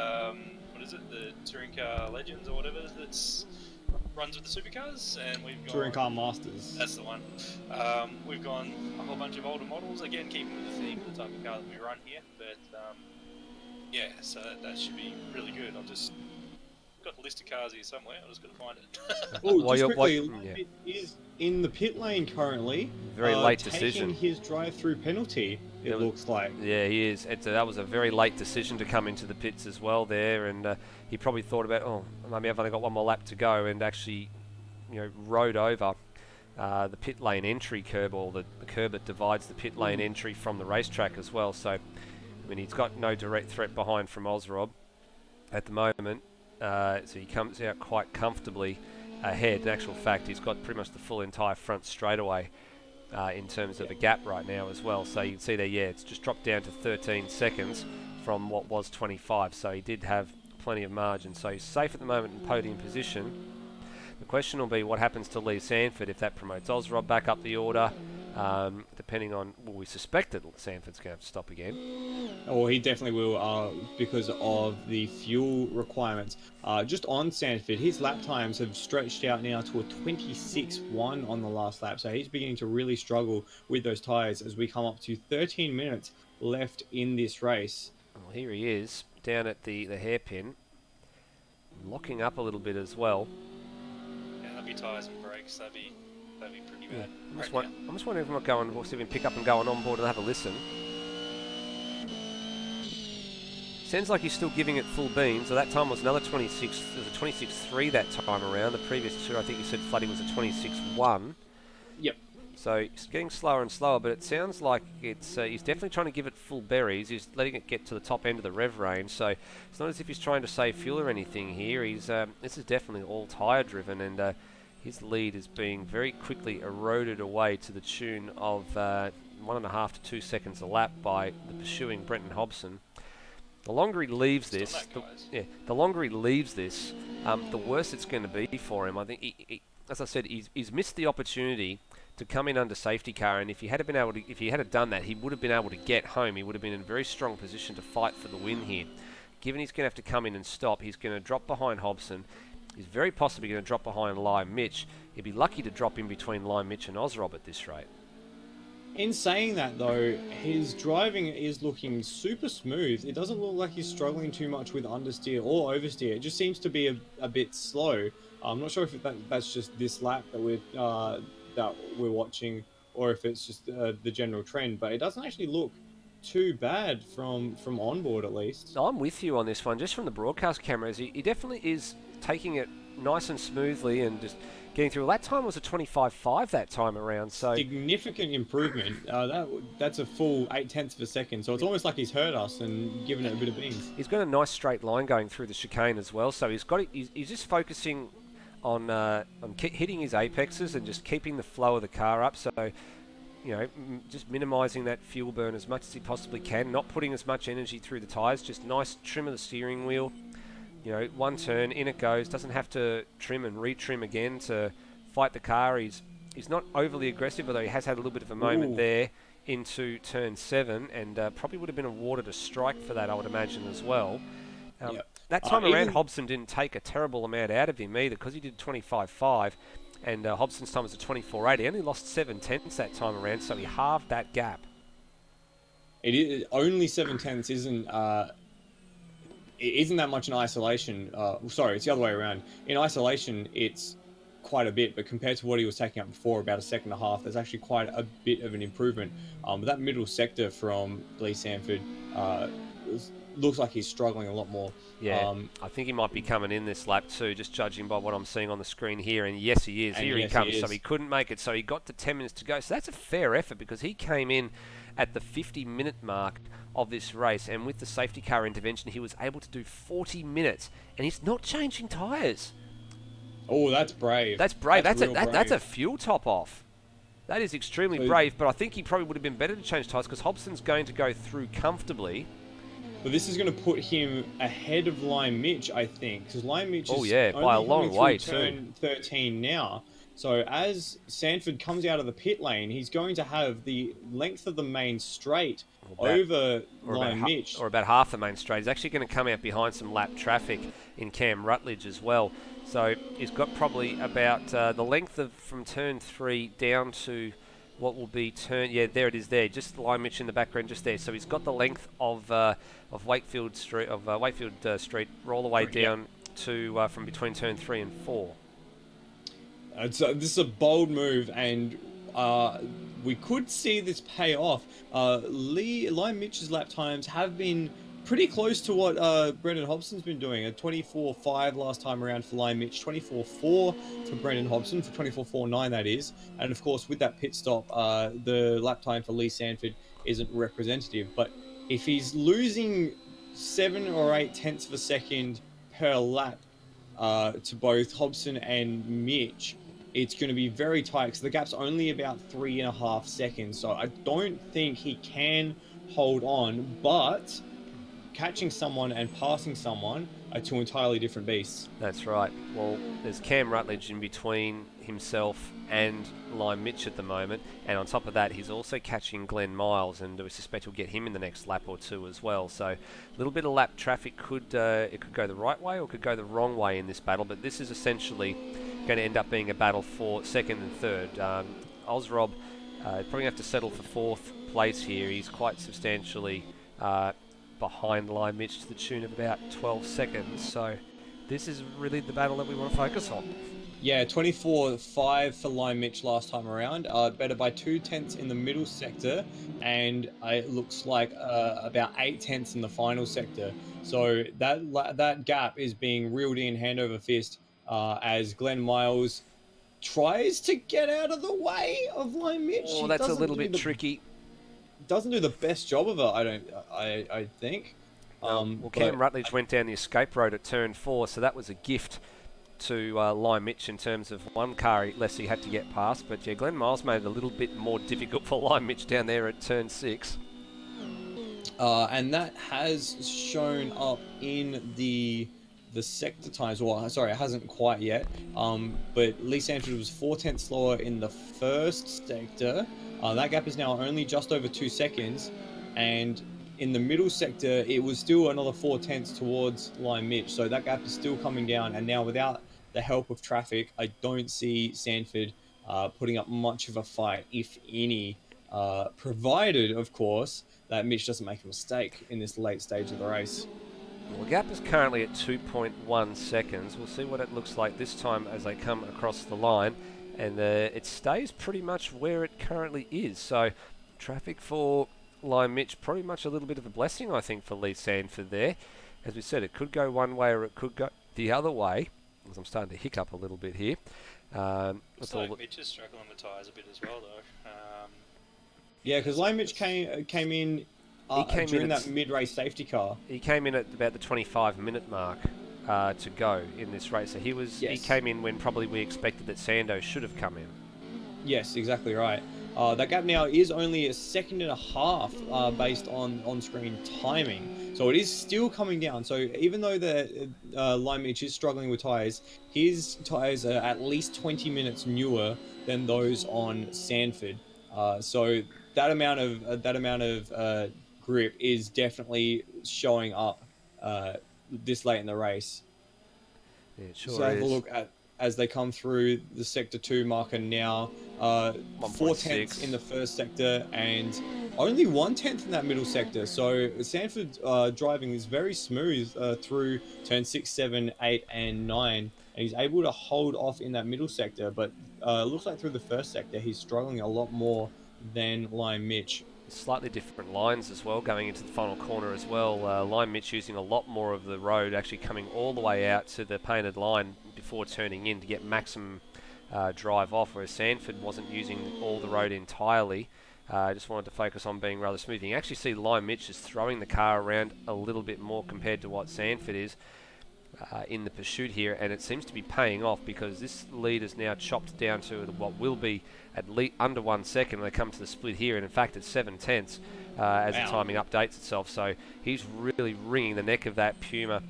what is it, the Touring Car Legends or whatever that's runs with the supercars, and we've gone Touring Car Masters. That's the one. We've gone a whole bunch of older models, again keeping with the theme of the type of car that we run here. But yeah, so that should be really good. I've just got the list of cars here somewhere. I just got to find it. Oh, just quickly, It is in the pit lane currently. Very late taking decision. His drive-through penalty. It looks like. Yeah, he is. That was a very late decision to come into the pits as well there, and he probably thought about, oh, maybe I've only got one more lap to go, and actually, rode over the pit lane entry curb, or the curb that divides the pit lane entry from the racetrack as well. So, I mean, he's got no direct threat behind from Ozrob at the moment, so he comes out quite comfortably ahead. In actual fact, he's got pretty much the full entire front straightaway in terms of a gap right now as well. So you can see there, it's just dropped down to 13 seconds from what was 25. So he did have plenty of margin. So he's safe at the moment in podium position. The question will be what happens to Lee Sanford if that promotes Ozrob back up the order. Depending on, we suspect that Sanford's going to have to stop again. Oh, he definitely will because of the fuel requirements. Just on Sanford, his lap times have stretched out now to a 26.1 on the last lap. So he's beginning to really struggle with those tyres as we come up to 13 minutes left in this race. Well, here he is, down at the hairpin, locking up a little bit as well. Yeah, that'd be tyres and brakes. That'd be pretty bad. I'm just wondering if I'm not going, we'll see if we can pick up and go on board and have a listen. Sounds like he's still giving it full beam. So that time was another 26. It was a 26.3 that time around. The previous two, I think you said Floody was a 26.1. Yep. So it's getting slower and slower, but it sounds like it's he's definitely trying to give it full berries. He's letting it get to the top end of the rev range. So it's not as if he's trying to save fuel or anything here. He's this is definitely all tyre driven, and his lead is being very quickly eroded away to the tune of 1.5 to 2 seconds a lap by the pursuing Brenton Hobson. The longer he leaves this, the longer he leaves this, the worse it's going to be for him. I think, as I said, he's missed the opportunity to come in under safety car, and if he had done that, he would have been able to get home. He would have been in a very strong position to fight for the win here. Given he's going to have to come in and stop, he's going to drop behind Hobson. He's very possibly going to drop behind Lime Mitch. He'd be lucky to drop in between Lime Mitch and Ozrob at this rate. In saying that, though, his driving is looking super smooth. It doesn't look like he's struggling too much with understeer or oversteer. It just seems to be a bit slow. I'm not sure if that's just this lap that we're watching, or if it's just the general trend. But it doesn't actually look too bad from onboard, at least. I'm with you on this one. Just from the broadcast cameras, he definitely is taking it nice and smoothly and just getting through. That time was a 25.5 that time around. So significant improvement. That's a full 0.8 of a second. So it's almost like he's heard us and given it a bit of beans. He's got a nice straight line going through the chicane as well. So he's just focusing on hitting his apexes and just keeping the flow of the car up. So just minimising that fuel burn as much as he possibly can, not putting as much energy through the tyres, just nice trim of the steering wheel. One turn, in it goes, doesn't have to trim and retrim again to fight the car. He's not overly aggressive, although he has had a little bit of a moment there into turn 7, and probably would have been awarded a strike for that, I would imagine, as well. That time around, Hobson didn't take a terrible amount out of him either, because he did 25.5, and Hobson's time was a 24.8. He only lost 7/10 that time around, so he halved that gap. It is only 7/10 isn't that much in isolation. Sorry, it's the other way around. In isolation, it's quite a bit, but compared to what he was taking up before, about a second and a half, there's actually quite a bit of an improvement. But that middle sector from Lee Sanford looks like he's struggling a lot more. Yeah, I think he might be coming in this lap too, just judging by what I'm seeing on the screen here. And yes, he is. Here he comes. So he couldn't make it. So he got to 10 minutes to go. So that's a fair effort, because he came in at the 50-minute mark of this race, and with the safety car intervention, he was able to do 40 minutes, and he's not changing tyres. Oh, that's brave. That's brave. That's brave. a fuel top off. That is extremely brave, but I think he probably would have been better to change tyres, because Hobson's going to go through comfortably. But this is going to put him ahead of Lime Mitch, I think, because Lime Mitch is by a long way too. Turn 13 now. So as Sanford comes out of the pit lane, he's going to have the length of the main straight over Lion Mitch. Or about half the main straight. He's actually going to come out behind some lap traffic in Cam Rutledge as well. So he's got probably about the length of from turn 3 down to what will be turn... Yeah, there it is there. Just Lion Mitch in the background just there. So he's got the length of Wakefield Street, Street all the way down to from between turn 3 and 4. So this is a bold move, and we could see this pay off. Lion Mitch's lap times have been pretty close to what Brendan Hobson's been doing. A 24.5 last time around for Lion Mitch, 24.4 for Brendan Hobson, for 24.49 that is. And of course, with that pit stop, the lap time for Lee Sanford isn't representative. But if he's losing 7 or 8 tenths of a second per lap to both Hobson and Mitch, it's going to be very tight because the gap's only about 3.5 seconds. So I don't think he can hold on, but catching someone and passing someone are two entirely different beasts. That's right. Well, there's Cam Rutledge in between himself and Lion Mitch at the moment, and on top of that, he's also catching Glenn Miles, and we suspect we'll get him in the next lap or two as well. So a little bit of lap traffic could go the right way or it could go the wrong way in this battle, but this is essentially going to end up being a battle for second and third. Ozrob probably have to settle for fourth place here. He's quite substantially behind Lion Mitch to the tune of about 12 seconds. So this is really the battle that we want to focus on. Yeah, 24.5 for Lion Mitch last time around. Better by 2 tenths in the middle sector, and it looks like about 8 tenths in the final sector. So that gap is being reeled in hand over fist as Glenn Miles tries to get out of the way of Lion Mitch. Oh, that's a little bit tricky. Doesn't do the best job of it, I think. Well, Cam Rutledge went down the escape road at turn 4, so that was a gift to Lion Mitch in terms of one car less he had to get past. But yeah, Glenn Miles made it a little bit more difficult for Lion Mitch down there at turn 6. And that has shown up in the sector times. Well, sorry, it hasn't quite yet. But Lee Sanford was 4 tenths slower in the first sector. That gap is now only just over 2 seconds, and in the middle sector, it was still another 4 tenths towards Lion Mitch. So that gap is still coming down, and now without the help of traffic, I don't see Sanford putting up much of a fight, if any, provided, of course, that Mitch doesn't make a mistake in this late stage of the race. Well, the gap is currently at 2.1 seconds. We'll see what it looks like this time as they come across the line. And it stays pretty much where it currently is. So traffic for Lion Mitch, pretty much a little bit of a blessing, I think, for Lee Sanford there. As we said, it could go one way or it could go the other way. As I'm starting to hiccup a little bit here. Looks like Mitch is struggling with tyres a bit as well, though. Yeah, because Lion Mitch came in during that mid-race safety car. He came in at about the 25-minute mark to go in this race. So he came in when probably we expected that Sando should have come in. Yes, exactly right. That gap now is only 1.5 seconds based on on-screen timing. So it is still coming down. So even though the Lion Mitch is struggling with tyres, his tyres are at least 20 minutes newer than those on Sanford. So that amount of grip is definitely showing up this late in the race. Yeah, it sure so have is. a look at as they come through the sector 2 marker now. 4 tenths in the first sector and only 1 tenth in that middle sector. So Sanford's driving is very smooth through turn 6, 7, 8, and 9. And he's able to hold off in that middle sector, but looks like through the first sector he's struggling a lot more than Lion Mitch. Slightly different lines as well going into the final corner as well. Lion Mitch using a lot more of the road, actually coming all the way out to the painted line before turning in to get maximum drive off, whereas Sanford wasn't using all the road entirely. Just wanted to focus on being rather smooth. You can actually see Lion Mitch is throwing the car around a little bit more compared to what Sanford is in the pursuit here, and it seems to be paying off because this lead is now chopped down to what will be at least under 1 second when they come to the split here, and in fact it's 7 tenths as the timing updates itself. So he's really wringing the neck of that Puma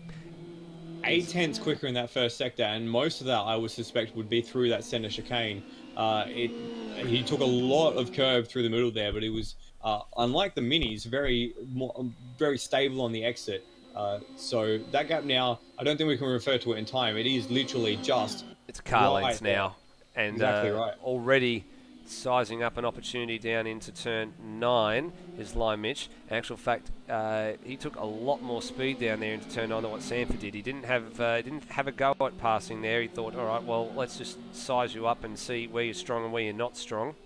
8/10 quicker in that first sector, and most of that I would suspect would be through that center chicane. He took a lot of curb through the middle there, but it was unlike the minis, very stable on the exit. So that gap now, I don't think we can refer to it in time. It is literally just It's car right lengths there. now, and Exactly right. already sizing up an opportunity down into turn 9 is Lime Mitch. In actual fact, he took a lot more speed down there into turn 9 than what Sanford did. He didn't have a go at passing there. He thought, all right, well, let's just size you up and see where you're strong and where you're not strong,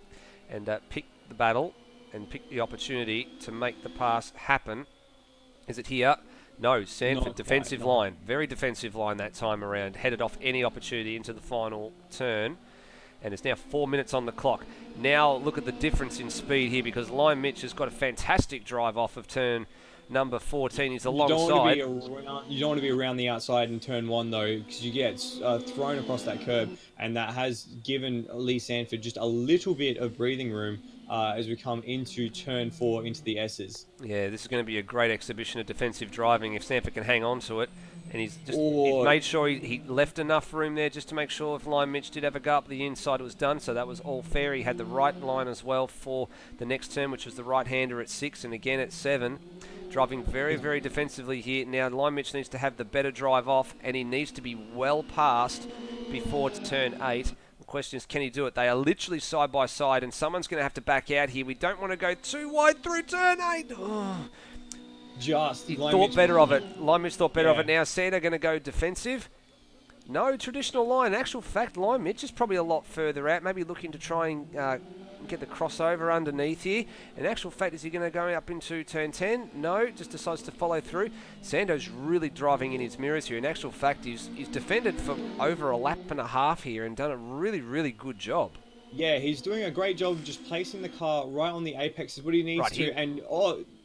and pick the battle and pick the opportunity to make the pass happen. Is it here? No, Sanford, Not defensive quite, no. line. Very defensive line that time around. Headed off any opportunity into the final turn. And it's now 4 minutes on the clock. Now look at the difference in speed here, because Lime Mitch has got a fantastic drive off of turn number 14. He's alongside. You don't want to be around the outside in turn 1 though, because you get thrown across that curb, and that has given Lee Sanford just a little bit of breathing room as we come into turn 4 into the S's. Yeah, this is going to be a great exhibition of defensive driving if Sanford can hang on to it. And he's Or- made sure he left enough room there just to make sure if Lime Mitch did have a go up the inside, it was done. So that was all fair. He had the right line as well for the next turn, which was the right-hander at 6 and again at 7. Driving very, very defensively here. Now Lime Mitch needs to have the better drive off, and he needs to be well past before turn 8. The question is, can he do it? They are literally side by side, and someone's going to have to back out here. We don't want to go too wide through turn 8. Oh. He thought better of it. Lime Mitch thought better of it. Now Santa going to go defensive. No, traditional line. In actual fact, Lime Mitch is probably a lot further out. Maybe looking to try and get the crossover underneath here. In actual fact, is he going to go up into turn 10? No, just decides to follow through. Sando's really driving in his mirrors here. In actual fact, he's defended for over a lap and a half here and done a really, really good job. Yeah, he's doing a great job of just placing the car right on the apex is what he needs Right to. here. And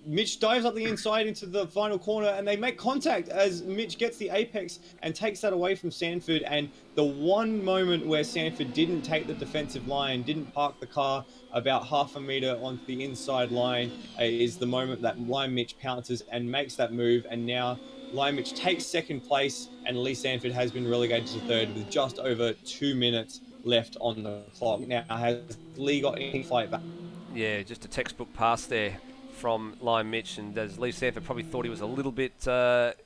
Mitch dives up the inside into the final corner, and they make contact as Mitch gets the apex and takes that away from Sanford. And the one moment where Sanford didn't take the defensive line, didn't park the car about half a meter onto the inside line, is the moment that Lime Mitch pounces and makes that move. And now Lime Mitch takes second place, and Lee Sanford has been relegated to third with just over 2 minutes left on the clock. Now, has Lee got any fight back? Yeah, just a textbook pass there from Lime Mitch, and as Lee Sanford probably thought he was a little bit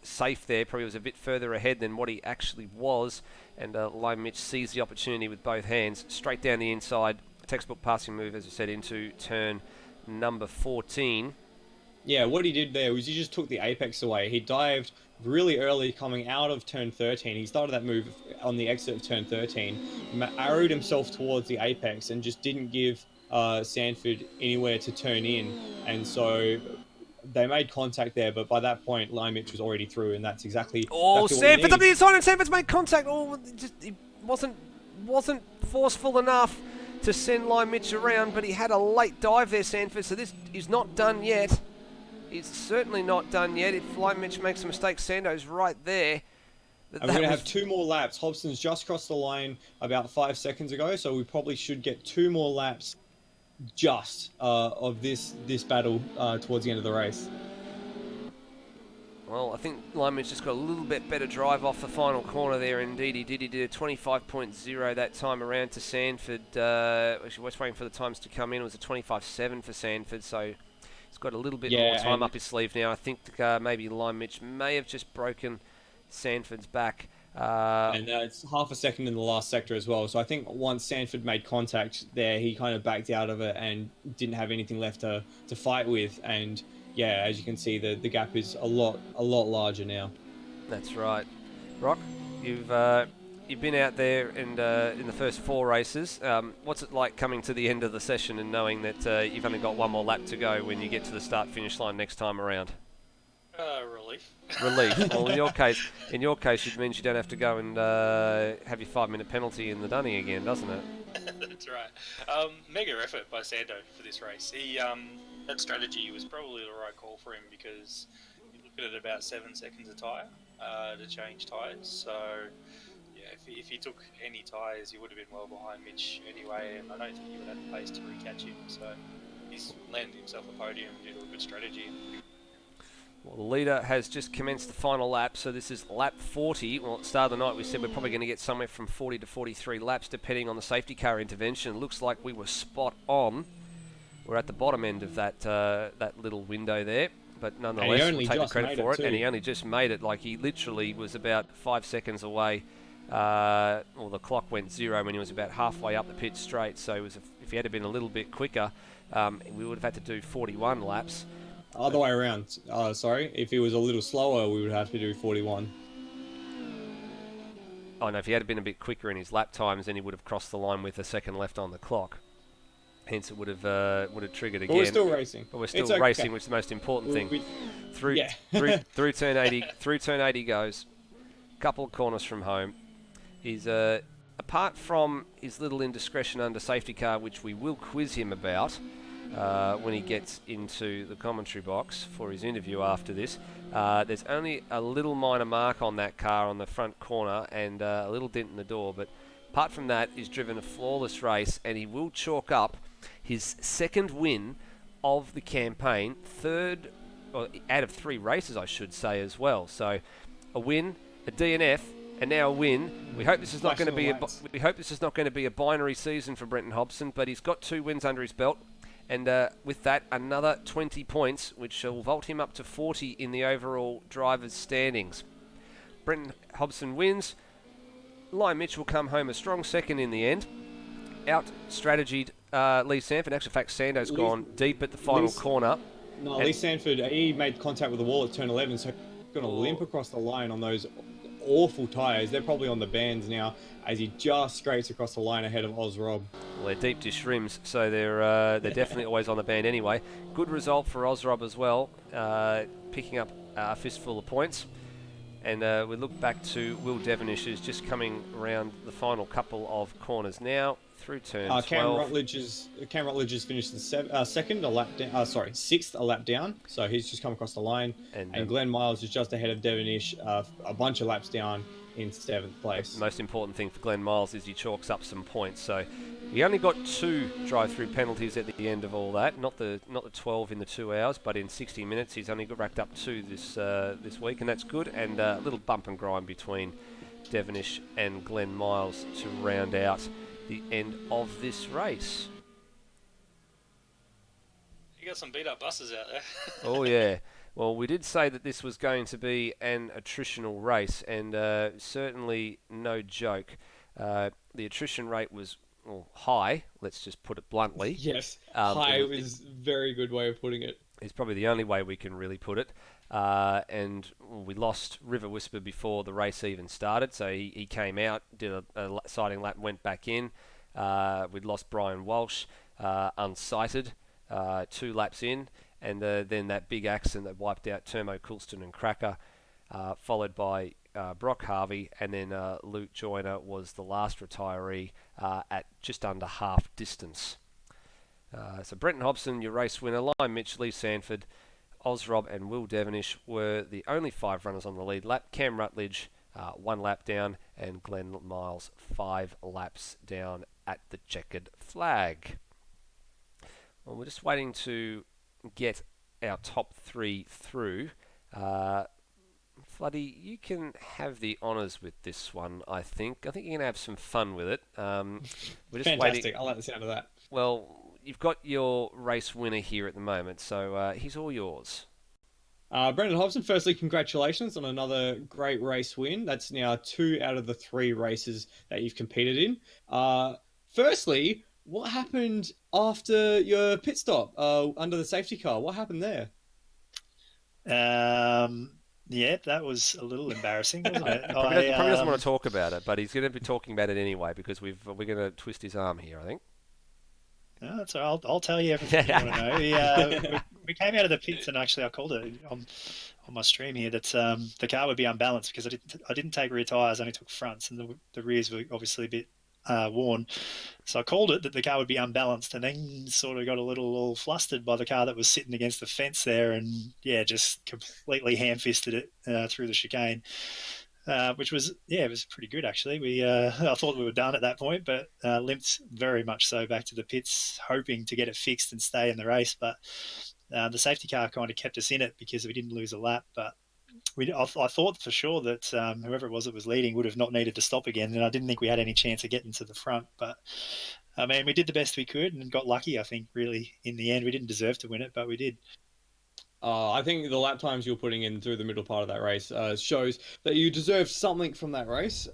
safe there, probably was a bit further ahead than what he actually was, and Lime Mitch seized the opportunity with both hands, straight down the inside, textbook passing move, as I said, into turn number 14. Yeah, what he did there was he just took the apex away. He dived really early coming out of turn 13. He started that move on the exit of turn 13, arrowed himself towards the apex and just didn't give Sanford anywhere to turn in. And so they made contact there, but by that point, Lime Mitch was already through, and that's exactly what Sanford's up the inside, and Sanford's made contact. He wasn't forceful enough to send Lime Mitch around, but he had a late dive there, Sanford, so this is not done yet. It's certainly not done yet. If Lime Mitch makes a mistake, Sando's right there. And we're going to have 2 more laps. Hobson's just crossed the line about 5 seconds ago, so we probably should get 2 more laps just of this battle towards the end of the race. Well, I think Lime Mitch just got a little bit better drive off the final corner there. Indeed, he did. He did a 25.0 that time around to Sanford. Actually, we're waiting for the times to come in. It was a 25.7 for Sanford, so he's got a little bit more time up his sleeve now. I think maybe Lime Mitch may have just broken Sanford's back. And it's half a second in the last sector as well. So I think once Sanford made contact there, he kind of backed out of it and didn't have anything left to fight with. And yeah, as you can see, the gap is a lot larger now. That's right. Rock, you've been out there and in the first 4 races. What's it like coming to the end of the session and knowing that you've only got 1 more lap to go when you get to the start-finish line next time around? Relief. Relief. Well, in your case, it means you don't have to go and have your 5-minute penalty in the dunny again, doesn't it? That's right. Mega effort by Sando for this race. He that strategy was probably the right call for him because you look at it about 7 seconds a tyre to change tyres. So yeah, if he took any tyres, he would have been well behind Mitch anyway, and I don't think he would have the pace to recatch him. So he's landed himself a podium due to a good strategy. Well, the leader has just commenced the final lap, so this is lap 40. Well, at the start of the night, we said we're probably going to get somewhere from 40 to 43 laps, depending on the safety car intervention. It looks like we were spot on. We're at the bottom end of that little window there, but nonetheless, we'll take the credit for it. And he only just made it. Like, he literally was about 5 seconds away. Well, the clock went 0 when he was about halfway up the pit straight. So it was, if he had been a little bit quicker, we would have had to do 41 laps. Other way around. Sorry. If he was a little slower, we would have to do 41. Oh, no, if he had been a bit quicker in his lap times, then he would have crossed the line with a second left on the clock. Hence, it would have triggered again. But we're still racing. But we're still racing, which is the most important thing. Through turn 80, through turn 80 goes. Couple of corners from home. He's apart from his little indiscretion under safety car, which we will quiz him about when he gets into the commentary box for his interview after this. There's only a little minor mark on that car on the front corner and a little dent in the door, but apart from that, he's driven a flawless race, and he will chalk up his second win of the campaign, third out of 3 races, I should say, as well. So a win, a DNF, and now a win. We hope this is not going to be a binary season for Brenton Hobson, but he's got 2 wins under his belt. And with that, another 20 points, which will vault him up to 40 in the overall drivers' standings. Brenton Hobson wins. Liam Mitchell come home a strong second in the end. Out-strategied Lee Sanford. In actual fact, Sando's gone deep at the final corner. No, Lee Sanford, he made contact with the wall at turn 11, so he's going to limp across the line on those awful tyres. They're probably on the bands now as he just scrapes across the line ahead of Oz Rob. Well, they're deep dish rims, so they're definitely always on the band anyway. Good result for Oz Rob as well, picking up a fistful of points. And we look back to Will Devonish, who's just coming around the final couple of corners now through turn 12. Cam Rutledge has finished the sixth a lap down, so he's just come across the line. And Glenn Miles is just ahead of Devonish, a bunch of laps down in 7th place. The most important thing for Glenn Miles is he chalks up some points. So he only got 2 drive-through penalties at the end of all that, not the 12 in the 2 hours, but in 60 minutes he's only racked up 2 this week, and that's good. And a little bump and grind between Devonish and Glenn Miles to round out the end of this race. You got some beat-up buses out there. Oh, yeah. Well, we did say that this was going to be an attritional race, and certainly no joke. The attrition rate was high, let's just put it bluntly. Yes, high is a very good way of putting it. It's probably the only way we can really put it. And we lost River Whisper before the race even started, so he came out, did a sighting lap, went back in. We'd lost Brian Walsh, unsighted, 2 laps in, and then that big accident that wiped out Termo Coulston and Cracker, followed by Brock Harvey, and then Luke Joyner was the last retiree at just under half distance. So Brenton Hobson, your race winner, Liam Mitch, Lee Sanford, Oz Rob and Will Devonish were the only 5 runners on the lead lap. Cam Rutledge, 1 lap down, and Glenn Miles, 5 laps down at the checkered flag. Well, we're just waiting to get our top 3 through. Floody, you can have the honours with this one, I think. I think you're going to have some fun with it. We're just Fantastic. waiting. I like the sound of that. Well, you've got your race winner here at the moment, so he's all yours. Brendan Hobson, firstly, congratulations on another great race win. That's now 2 out of the 3 races that you've competed in. Firstly, what happened after your pit stop under the safety car? What happened there? Yeah, that was a little embarrassing, wasn't it? He probably doesn't want to talk about it, but he's going to be talking about it anyway because we're going to twist his arm here, I think. No, that's all right. I'll tell you everything you want to know. We came out of the pits, and actually I called it on my stream here that the car would be unbalanced because I didn't take rear tyres, I only took fronts, and the rears were obviously a bit worn. So I called it that the car would be unbalanced, and then sort of got a little all flustered by the car that was sitting against the fence there, and just completely ham-fisted it through the chicane. Which was, it was pretty good actually. I thought we were done at that point, but limped very much so back to the pits, hoping to get it fixed and stay in the race. But The safety car kind of kept us in it because we didn't lose a lap, but I thought for sure that whoever it was that was leading would have not needed to stop again, and I didn't think we had any chance of getting to the front. But I mean, we did the best we could and got lucky. I think really in the end, we didn't deserve to win it, but we did. I think the lap times you're putting in through the middle part of that race shows that you deserve something from that race.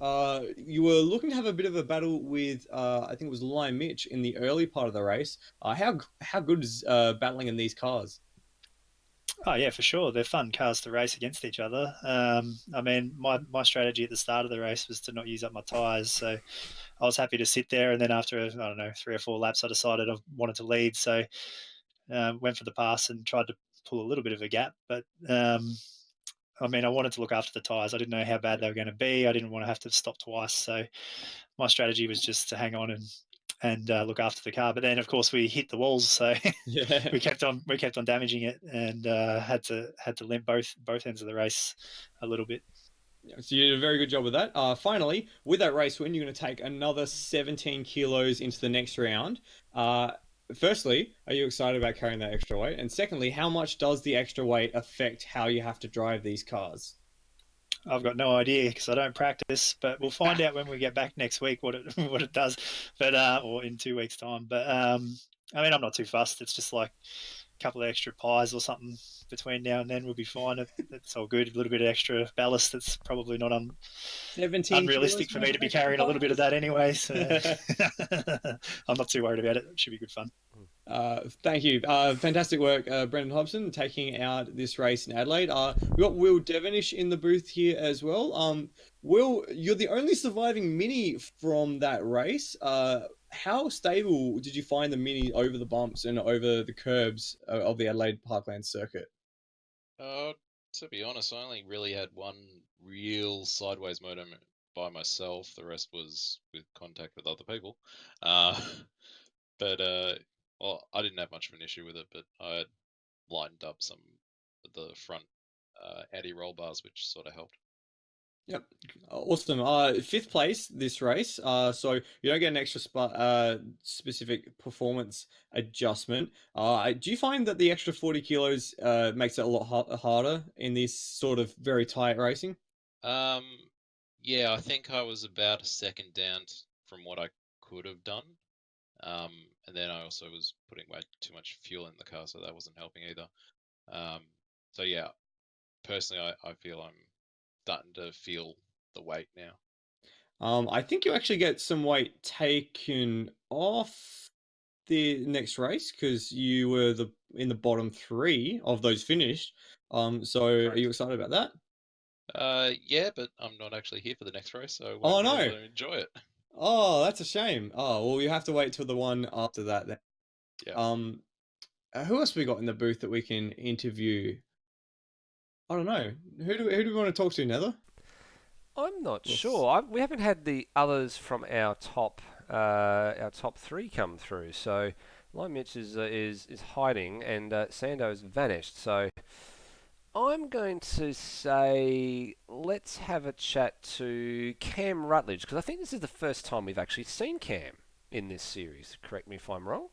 You were looking to have a bit of a battle with, I think it was Lion Mitch in the early part of the race. How good is battling in these cars? Oh yeah, for sure. They're fun cars to race against each other. I mean, my strategy at the start of the race was to not use up my tyres, so I was happy to sit there. And then after I don't know 3 or 4 laps, I decided I wanted to lead, so went for the pass and tried to pull a little bit of a gap. But I mean, I wanted to look after the tyres. I didn't know how bad they were going to be. I didn't want to have to stop twice, so my strategy was just to hang on and look after the car. But then, of course, we hit the walls, so Yeah. we kept on damaging it, and had to limp both ends of the race a little bit. So you did a very good job with that. Finally, with that race win, you're going to take another 17 kilos into the next round. Firstly, are you excited about carrying that extra weight? And secondly, how much does the extra weight affect how you have to drive these cars? I've got no idea because I don't practice, but we'll find out when we get back next week what it does, but or in 2 weeks' time. But I mean, I'm not too fussed. It's just like a couple of extra pies or something between now and then. We'll be fine. It's all good. A little bit of extra ballast. That's probably not 17 unrealistic for me to be carrying a little bit of that anyway. So I'm not too worried about it. It should be good fun. Thank you. Fantastic work, Brendan Hobson, taking out this race in Adelaide. We've got Will Devonish in the booth here as well. Will, you're the only surviving Mini from that race. How stable did you find the Mini over the bumps and over the curbs of the Adelaide Parkland circuit? To be honest, I only really had one real sideways motor by myself. The rest was with contact with other people. But well, I didn't have much of an issue with it, but I had lightened up some of the front anti roll bars, which sort of helped. Yep, awesome. Fifth place this race. So you don't get an extra specific performance adjustment. Do you find that the extra 40 kilos makes it a lot harder in this sort of very tight racing? Yeah, I think I was about a second down from what I could have done. And then I also was putting way too much fuel in the car, so that wasn't helping either. So yeah, personally, I feel I'm starting to feel the weight now. I think you actually get some weight taken off the next race because you were in the bottom 3 of those finished. So are you excited about that? Yeah, but I'm not actually here for the next race, so I Oh, won't be no. able to enjoy it. Oh, that's a shame. Oh, well, you have to wait till the one after that then. Yeah. Who else we got in the booth that we can interview? I don't know. Who do we want to talk to, Nether? I'm not sure. We haven't had the others from our top 3 come through. So Lion Mitch is hiding, and Sando's vanished. So I'm going to say let's have a chat to Cam Rutledge, because I think this is the first time we've actually seen Cam in this series. Correct me if I'm wrong.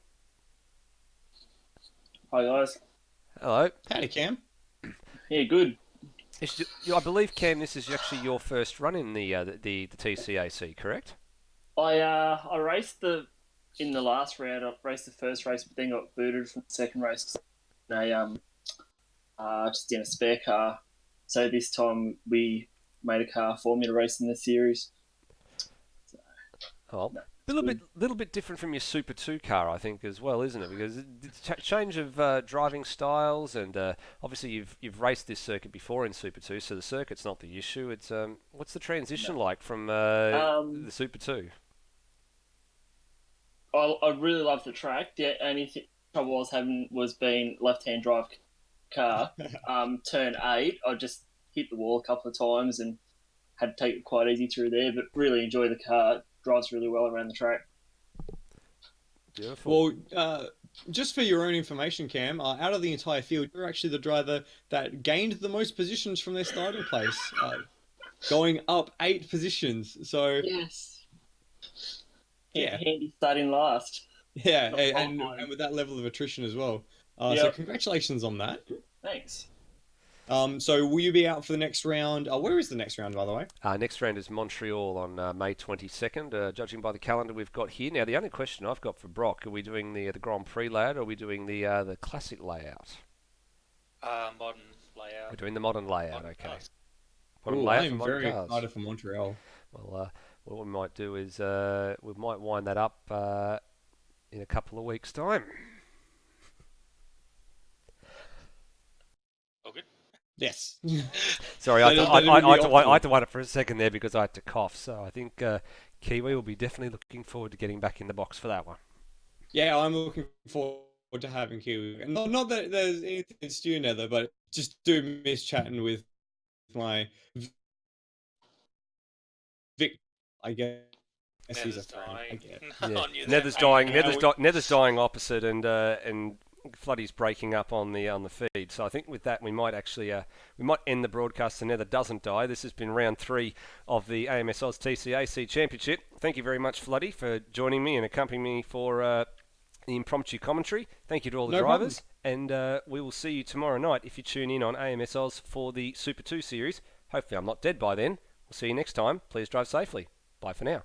Hi guys. Hello. Howdy, Cam. Yeah, good. I believe, Cam, this is actually your first run in the TCAC, correct? I raced in the last round. I raced the first race, but then got booted from the second race. Just in a spare car. So this time we made a car for me to race in the series. So, little bit different from your Super 2 car, I think, as well, isn't it? Because it's a change of driving styles, and obviously you've raced this circuit before in Super 2, so the circuit's not the issue. It's what's the transition like from the Super 2? I really love the track. The only thing I was having was being left-hand drive car. Turn 8, I just hit the wall a couple of times and had to take it quite easy through there, but really enjoy the car. It drives really well around the track. Beautiful. Well, just for your own information, Cam, out of the entire field, you're actually the driver that gained the most positions from their starting place, going up 8 positions. So yes, yeah, handy starting last. Yeah, and with that level of attrition as well. So Yep. congratulations on that. Thanks. So will you be out for the next round? Where is the next round, by the way? Next round is Montreal on May 22nd, judging by the calendar we've got here. Now, the only question I've got for Brock, are we doing the Grand Prix layout or are we doing the classic layout? Modern layout. We're doing the modern layout, Modern okay. cars. Modern Ooh, layout I'm for modern very cars. excited for Montreal. Well, what we might do is we might wind that up in a couple of weeks' time. All good. Yes. Sorry, I That'd be had to wait for a second there because I had to cough. So I think Kiwi will be definitely looking forward to getting back in the box for that one. Yeah, I'm looking forward to having Kiwi. Not that there's anything in Stu Nether, but just do miss chatting with my Vic. I guess he's a Nether's friend. I dying. get it. Yeah. On you Nether's there, dying. mate. Nether's dying opposite, and Flooddy's breaking up on the feed. So I think with that we might actually we might end the broadcast so Nether doesn't die. This has been round 3 of the AMS OZTCAC Championship. Thank you very much, Floody, for joining me and accompanying me for the impromptu commentary. Thank you to all the No drivers, and we will see you tomorrow night if you tune in on AMS Oz for the Super 2 series. Hopefully I'm not dead by then. We'll see you next time. Please drive safely. Bye for now.